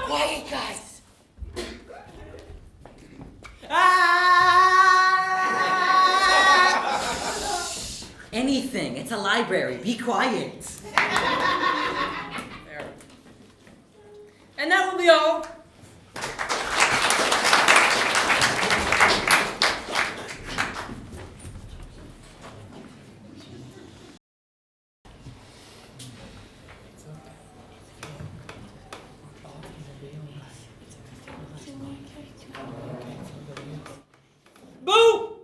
Quiet, guys! Anything. It's a library. Be quiet. There. And that will be all. Boo!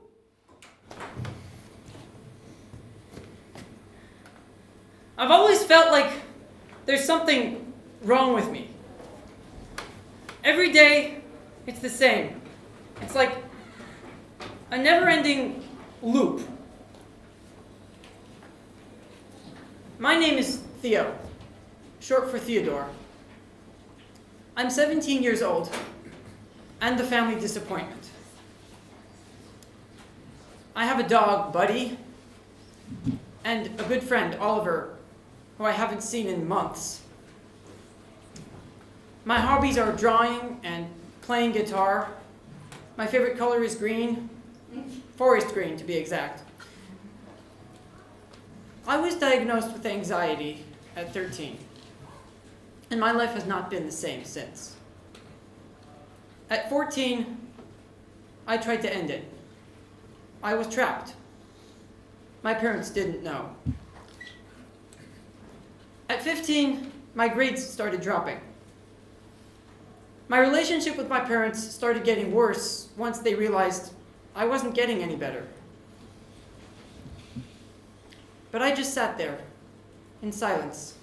I've always felt like there's something wrong with me. Every day, it's the same. It's like a never-ending loop. My name is Theo, short for Theodore. I'm 17 years old, and the family disappointment. I have a dog, Buddy, and a good friend, Oliver, who I haven't seen in months. My hobbies are drawing and playing guitar. My favorite color is green, forest green to be exact. I was diagnosed with anxiety at 13, and my life has not been the same since. At 14, I tried to end it. I was trapped. My parents didn't know. At 15, my grades started dropping. My relationship with my parents started getting worse once they realized I wasn't getting any better. But I just sat there, in silence.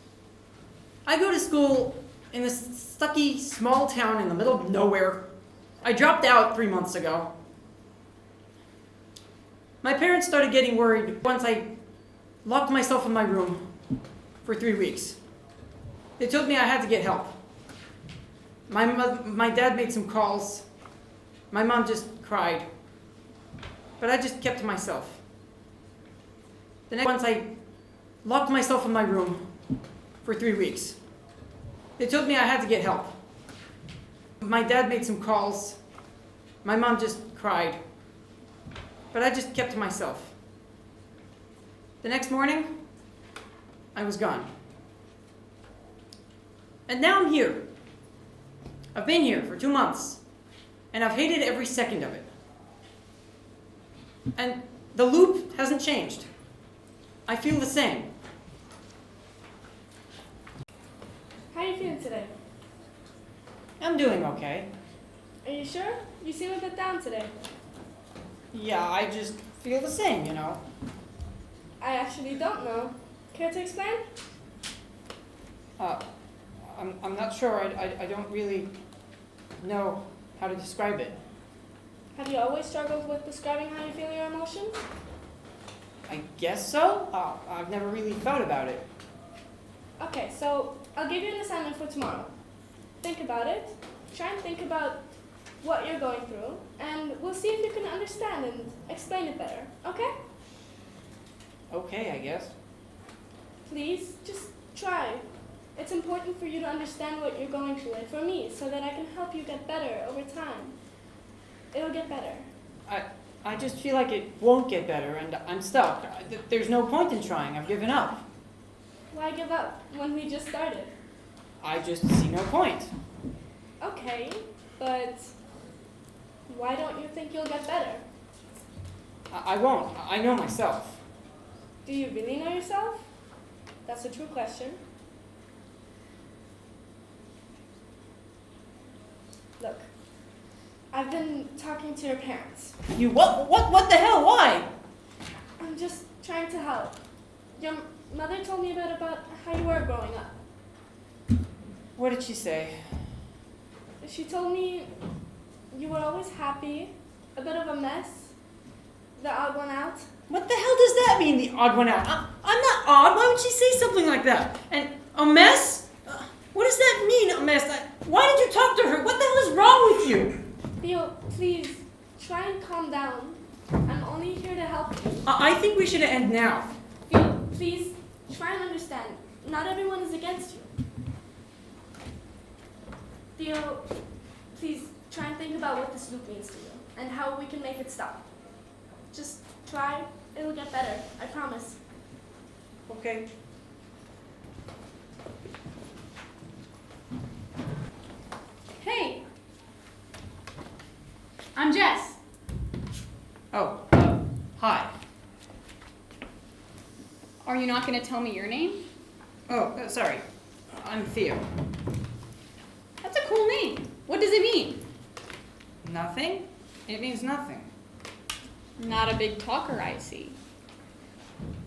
I go to school in this stucky, small town in the middle of nowhere. I dropped out 3 months ago. My parents started getting worried once I locked myself in my room for 3 weeks. They told me I had to get help. My dad made some calls. My mom just cried. But I just kept to myself. The next once I locked myself in my room for 3 weeks. They told me I had to get help. My dad made some calls. My mom just cried. But I just kept to myself. The next morning, I was gone. And now I'm here. I've been here for 2 months, and I've hated every second of it. And the loop hasn't changed. I feel the same. How are you feeling today? I'm doing okay. Are you sure? You seem a bit down today. Yeah, I just feel the same, you know. I actually don't know. Care to explain? I'm not sure. I don't really know how to describe it. Have you always struggled with describing how you feel your emotions? I guess so. I've never really thought about it. Okay, so I'll give you an assignment for tomorrow. Think about it. Try and think about what you're going through, and we'll see if you can understand and explain it better, okay? Okay, I guess. Please, just try. It's important for you to understand what you're going through, and for me, so that I can help you get better over time. It'll get better. I just feel like it won't get better, and I'm stuck. There's no point in trying. I've given up. Why give up when we just started? I just see no point. Okay, but why don't you think you'll get better? I won't. I know myself. Do you really know yourself? That's a true question. Look, I've been talking to your parents. You what? What the hell? Why? I'm just trying to help. Your mother told me a bit about how you were growing up. What did she say? She told me you were always happy, a bit of a mess, the odd one out. What the hell does that mean, the odd one out? I'm not odd. Why would she say something like that? And a mess? What does that mean, a mess? Why did you talk to her? What the hell is wrong with you? Theo, please, try and calm down. I'm only here to help you. I think we should end now. Theo, please, try and understand. Not everyone is against you. Theo, please, try and think about what this loop means to you, and how we can make it stop. Just try, it'll get better, I promise. Okay. Hey, I'm Jess. Oh, hi. Are you not going to tell me your name? Oh, sorry. I'm Theo. That's a cool name. What does it mean? Nothing? It means nothing. Not a big talker, I see.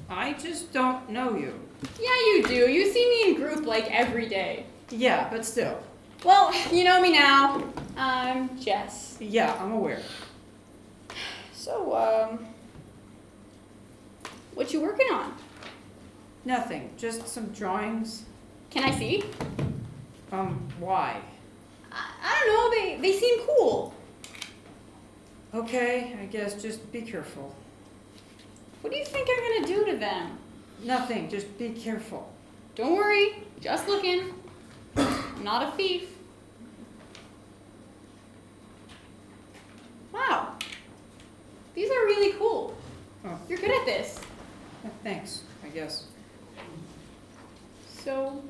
I just don't know you. Yeah, you do. You see me in group like every day. Yeah, but still. Well, you know me now. I'm Jess. Yeah, I'm aware. So, what you working on? Nothing. Just some drawings. Can I see? Why? I don't know. They seem cool. Okay, I guess just be careful. What do you think I'm gonna do to them? Nothing. Just be careful. Don't worry. Just looking. I'm not a thief. Wow. These are really cool. Oh. You're good at this. Thanks, I guess. So,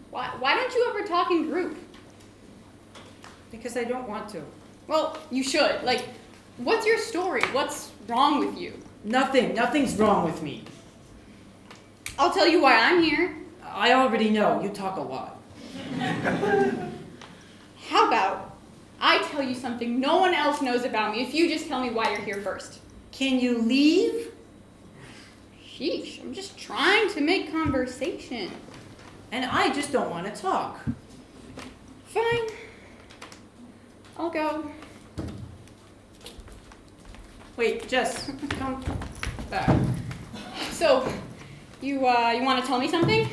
why don't you ever talk in group? Because I don't want to. Well, you should. Like, what's your story? What's wrong with you? Nothing. Nothing's wrong with me. I'll tell you why I'm here. I already know. You talk a lot. How about I tell you something no one else knows about me if you just tell me why you're here first? Can you leave? Sheesh, I'm just trying to make conversation. And I just don't want to talk. Fine. I'll go. Wait, Jess, come back. So, you want to tell me something?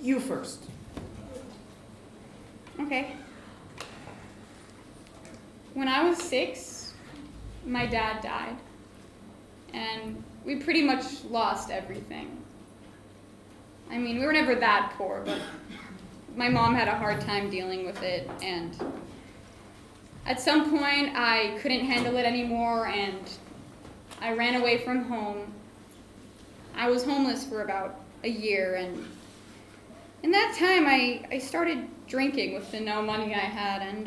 You first. Okay. When I was 6, my dad died. And we pretty much lost everything. I mean, we were never that poor, but my mom had a hard time dealing with it, and at some point I couldn't handle it anymore, and I ran away from home. I was homeless for about a year, and in that time I started drinking with the no money I had, and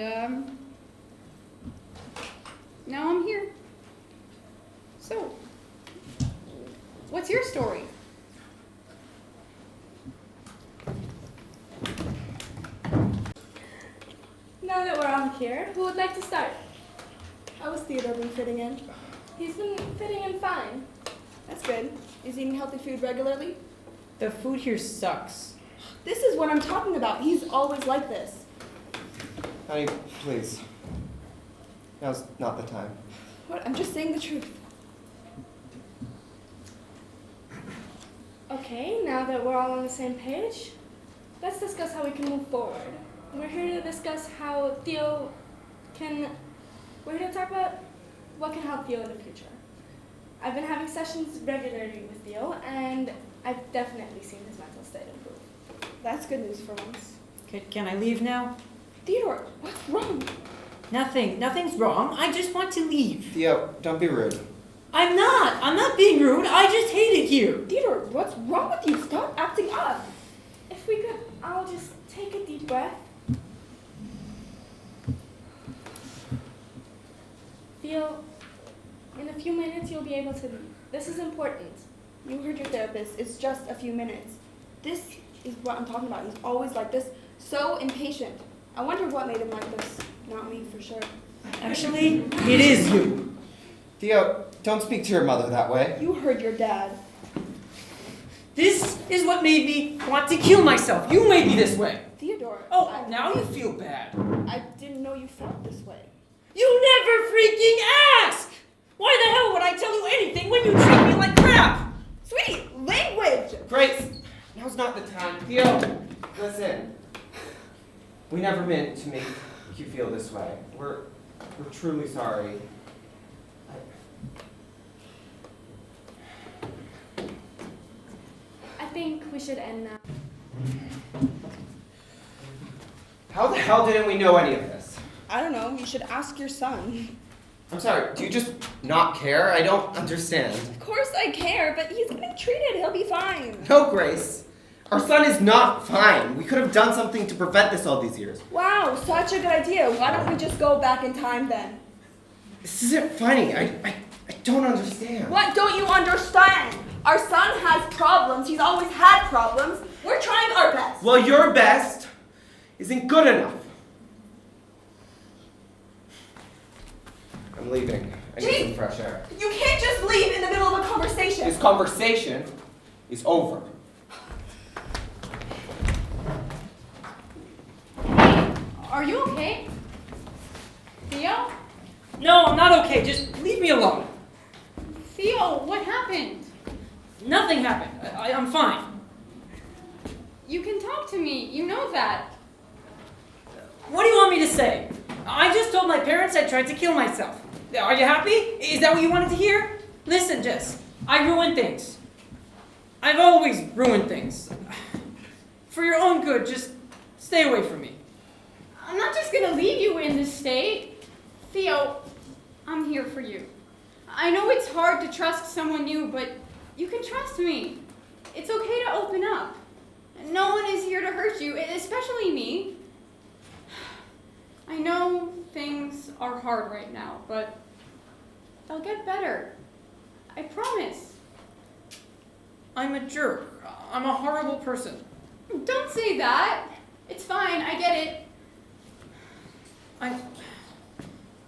now I'm here. So, what's your story? Now that we're all here, who would like to start? How has Theodore been fitting in? He's been fitting in fine. That's good. Is he eating healthy food regularly? The food here sucks. This is what I'm talking about. He's always like this. Honey, please. Now's not the time. What? I'm just saying the truth. Okay, now that we're all on the same page, let's discuss how we can move forward. We're here to discuss how we're here to talk about what can help Theo in the future. I've been having sessions regularly with Theo, and I've definitely seen his mental state improve. That's good news for once. Can I leave now? Theodore, what's wrong? Nothing's wrong. I just want to leave. Theo, don't be rude. I'm not being rude. I just hate it here. Theodore, what's wrong with you? Stop acting up. If we could all just take a deep breath. Theo, in a few minutes you'll be able to leave. This is important. You heard your therapist. It's just a few minutes. This is what I'm talking about. He's always like this, so impatient. I wonder what made him like this. Not me, for sure. Actually, it is you. Theo, don't speak to your mother that way. You heard your dad. This is what made me want to kill myself. You made me this way. Theodore. Oh, now you feel bad. I didn't know you felt this way. You never freaking ask! Why the hell would I tell you anything when you treat me like crap? Sweetie, language! Grace, now's not the time. Theo, listen. We never meant to make you feel this way. We're truly sorry. I think we should end now. How the hell didn't we know any of this? I don't know. You should ask your son. I'm sorry, do you just not care? I don't understand. Of course I care, but he's getting treated. He'll be fine. No, Grace. Our son is not fine. We could have done something to prevent this all these years. Wow, such a good idea. Why don't we just go back in time then? This isn't funny. I don't understand. What don't you understand? Our son has problems. He's always had problems. We're trying our best. Well, your best isn't good enough. I'm leaving. I need some fresh air. You can't just leave in the middle of a conversation. This conversation is over. Are you okay? Theo? No, I'm not okay. Just leave me alone. Theo, what happened? Nothing happened. I'm fine. You can talk to me. You know that. What do you want me to say? I just told my parents I tried to kill myself. Are you happy? Is that what you wanted to hear? Listen, Jess. I ruin things. I've always ruined things. For your own good, just stay away from me. I'm not just gonna leave you in this state. Theo, I'm here for you. I know it's hard to trust someone new, but you can trust me. It's okay to open up. No one is here to hurt you, especially me. I know things are hard right now, but they'll get better. I promise. I'm a jerk. I'm a horrible person. Don't say that. It's fine, I get it.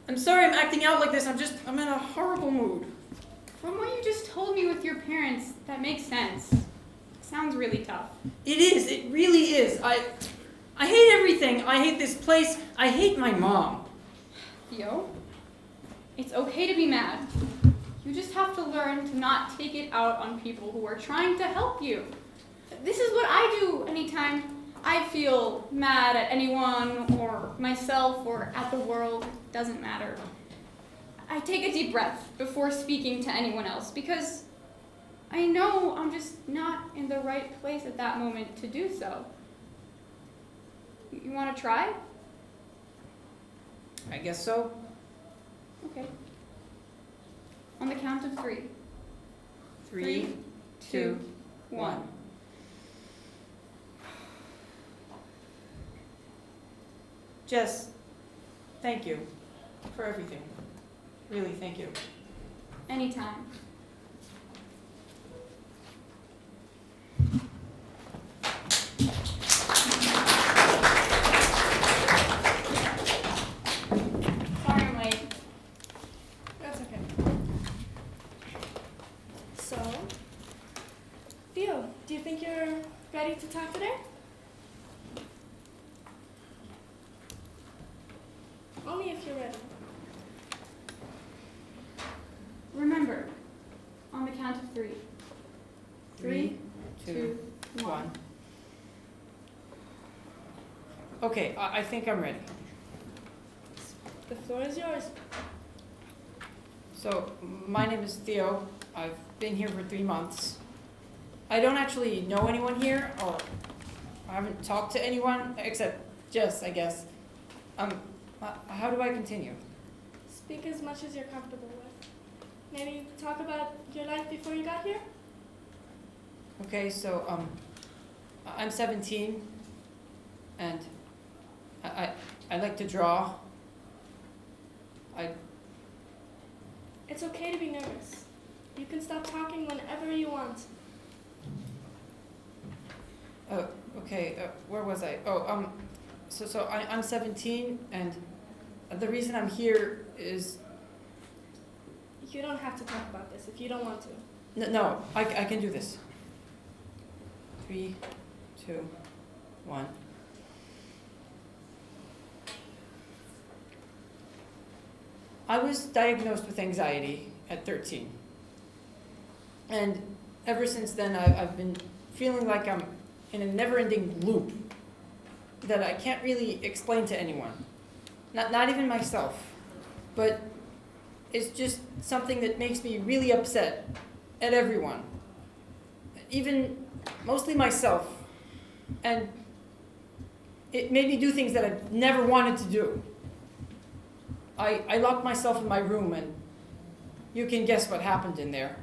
I'm sorry I'm acting out like this. I'm in a horrible mood. From what you just told me with your parents, that makes sense. Sounds really tough. It is. It really is. I hate everything. I hate this place. I hate my mom. Theo? It's okay to be mad. You just have to learn to not take it out on people who are trying to help you. This is what I do anytime I feel mad at anyone or myself or at the world. It doesn't matter. I take a deep breath before speaking to anyone else because I know I'm just not in the right place at that moment to do so. You want to try? I guess so. Okay. On the count of 3. 3, 2, 1. Jess, thank you for everything. Really, thank you. Anytime. Sorry I'm late. That's okay. So, Theo, do you think you're ready to talk today? Only if you're ready. Remember, on the count of 3. 3, 2, 1. Okay, I think I'm ready. The floor is yours. So, my name is Theo. I've been here for 3 months. I don't actually know anyone here, or I haven't talked to anyone except Jess, I guess. How do I continue? Speak as much as you're comfortable with. Maybe talk about your life before you got here? Okay, so, I'm 17, and I like to draw. It's okay to be nervous. You can stop talking whenever you want. Oh, okay, where was I? Oh, so I'm 17, and the reason I'm here is... You don't have to talk about this if you don't want to. No, I can do this. 3, 2, 1. I was diagnosed with anxiety at 13. And ever since then, I've been feeling like I'm in a never-ending loop that I can't really explain to anyone. Not even myself. But it's just something that makes me really upset at everyone. Even mostly myself. And it made me do things that I never wanted to do. I locked myself in my room, and you can guess what happened in there.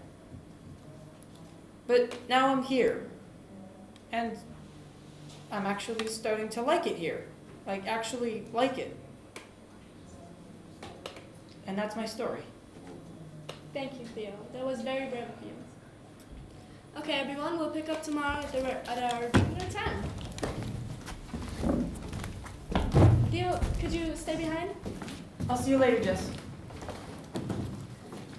But now I'm here, and I'm actually starting to like it here. Like, actually like it. And that's my story. Thank you, Theo. That was very brave of you. Okay, everyone, we'll pick up tomorrow at our regular time. Theo, could you stay behind? I'll see you later, Jess.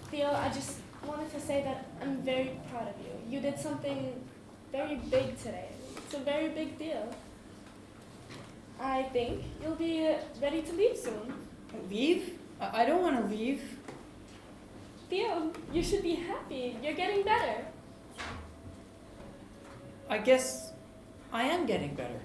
Theo, I just wanted to say that I'm very proud of you. You did something very big today. It's a very big deal. I think you'll be ready to leave soon. Leave? I don't want to leave. Theo, you should be happy. You're getting better. I guess I am getting better.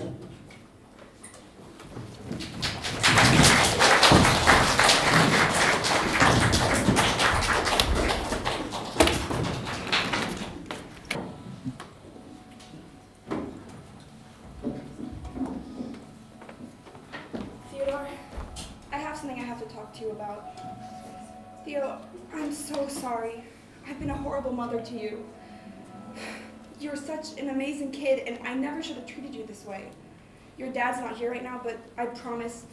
Theodore, I have something I have to talk to you about. Theo, I'm so sorry. I've been a horrible mother to you. You're such an amazing kid, and I never should have treated you this way. Your dad's not here right now, but I promise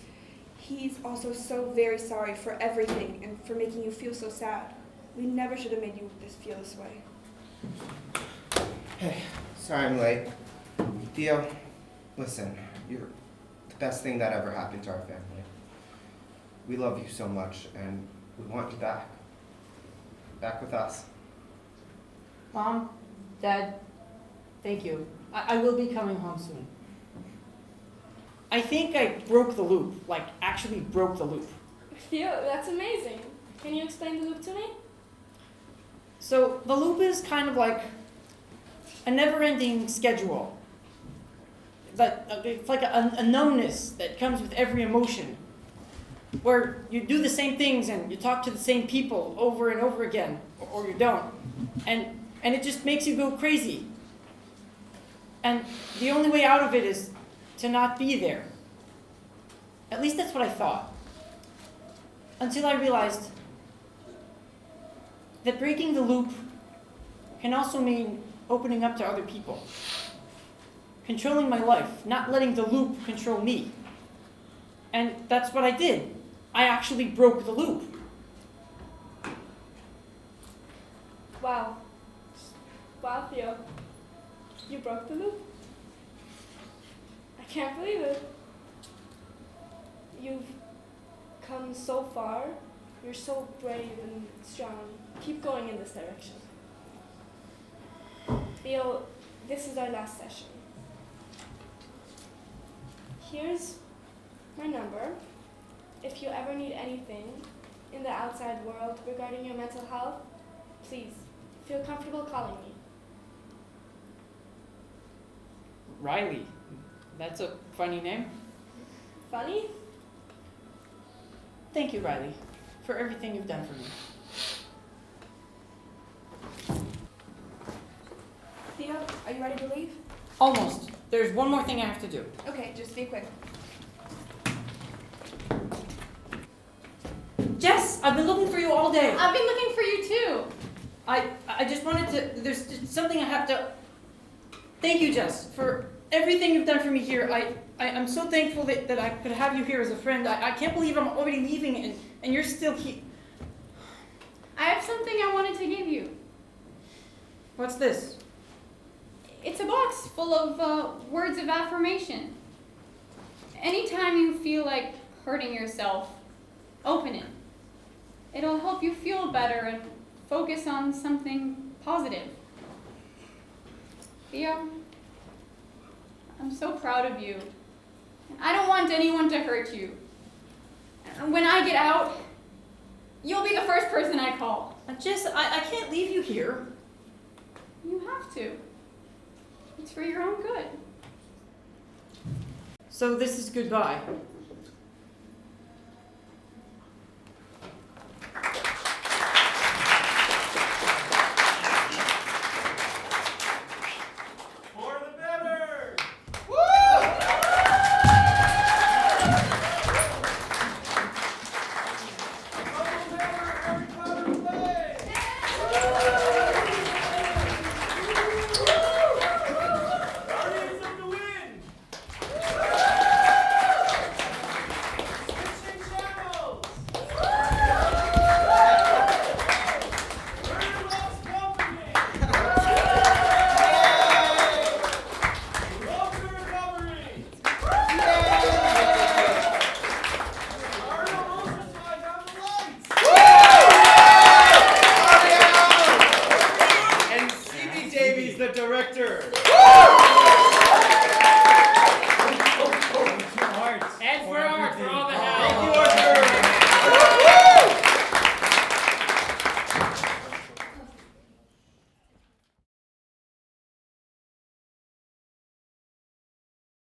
he's also so very sorry for everything and for making you feel so sad. We never should have made you feel this way. Hey, sorry I'm late. Theo, listen, you're the best thing that ever happened to our family. We love you so much, and we want you back. Back with us. Mom, Dad, thank you. I will be coming home soon. I think I broke the loop, like actually broke the loop. Theo, that's amazing. Can you explain the loop to me? So the loop is kind of like a never-ending schedule. It's like a numbness that comes with every emotion, where you do the same things and you talk to the same people over and over again, or you don't, and it just makes you go crazy. And the only way out of it is to not be there. At least that's what I thought. Until I realized that breaking the loop can also mean opening up to other people. Controlling my life, not letting the loop control me. And that's what I did. I actually broke the loop. Wow. Wow, Theo. You broke the loop? I can't believe it. You've come so far. You're so brave and strong. Keep going in this direction. Theo, this is our last session. Here's my number. If you ever need anything in the outside world regarding your mental health, please feel comfortable calling me. Riley. That's a funny name. Funny? Thank you, Riley, for everything you've done for me. Theo, are you ready to leave? Almost. There's one more thing I have to do. Okay, just be quick. Jess, I've been looking for you all day. I've been looking for you too. I just wanted to, there's just something I have to, thank you, Jess, for everything you've done for me here. I'm so thankful that I could have you here as a friend. I can't believe I'm already leaving and you're still here. I have something I wanted to give you. What's this? It's a box full of words of affirmation. Anytime you feel like hurting yourself, open it. It'll help you feel better and focus on something positive. Theo, I'm so proud of you. I don't want anyone to hurt you. When I get out, you'll be the first person I call. Jess, I can't leave you here. You have to. It's for your own good. So this is goodbye.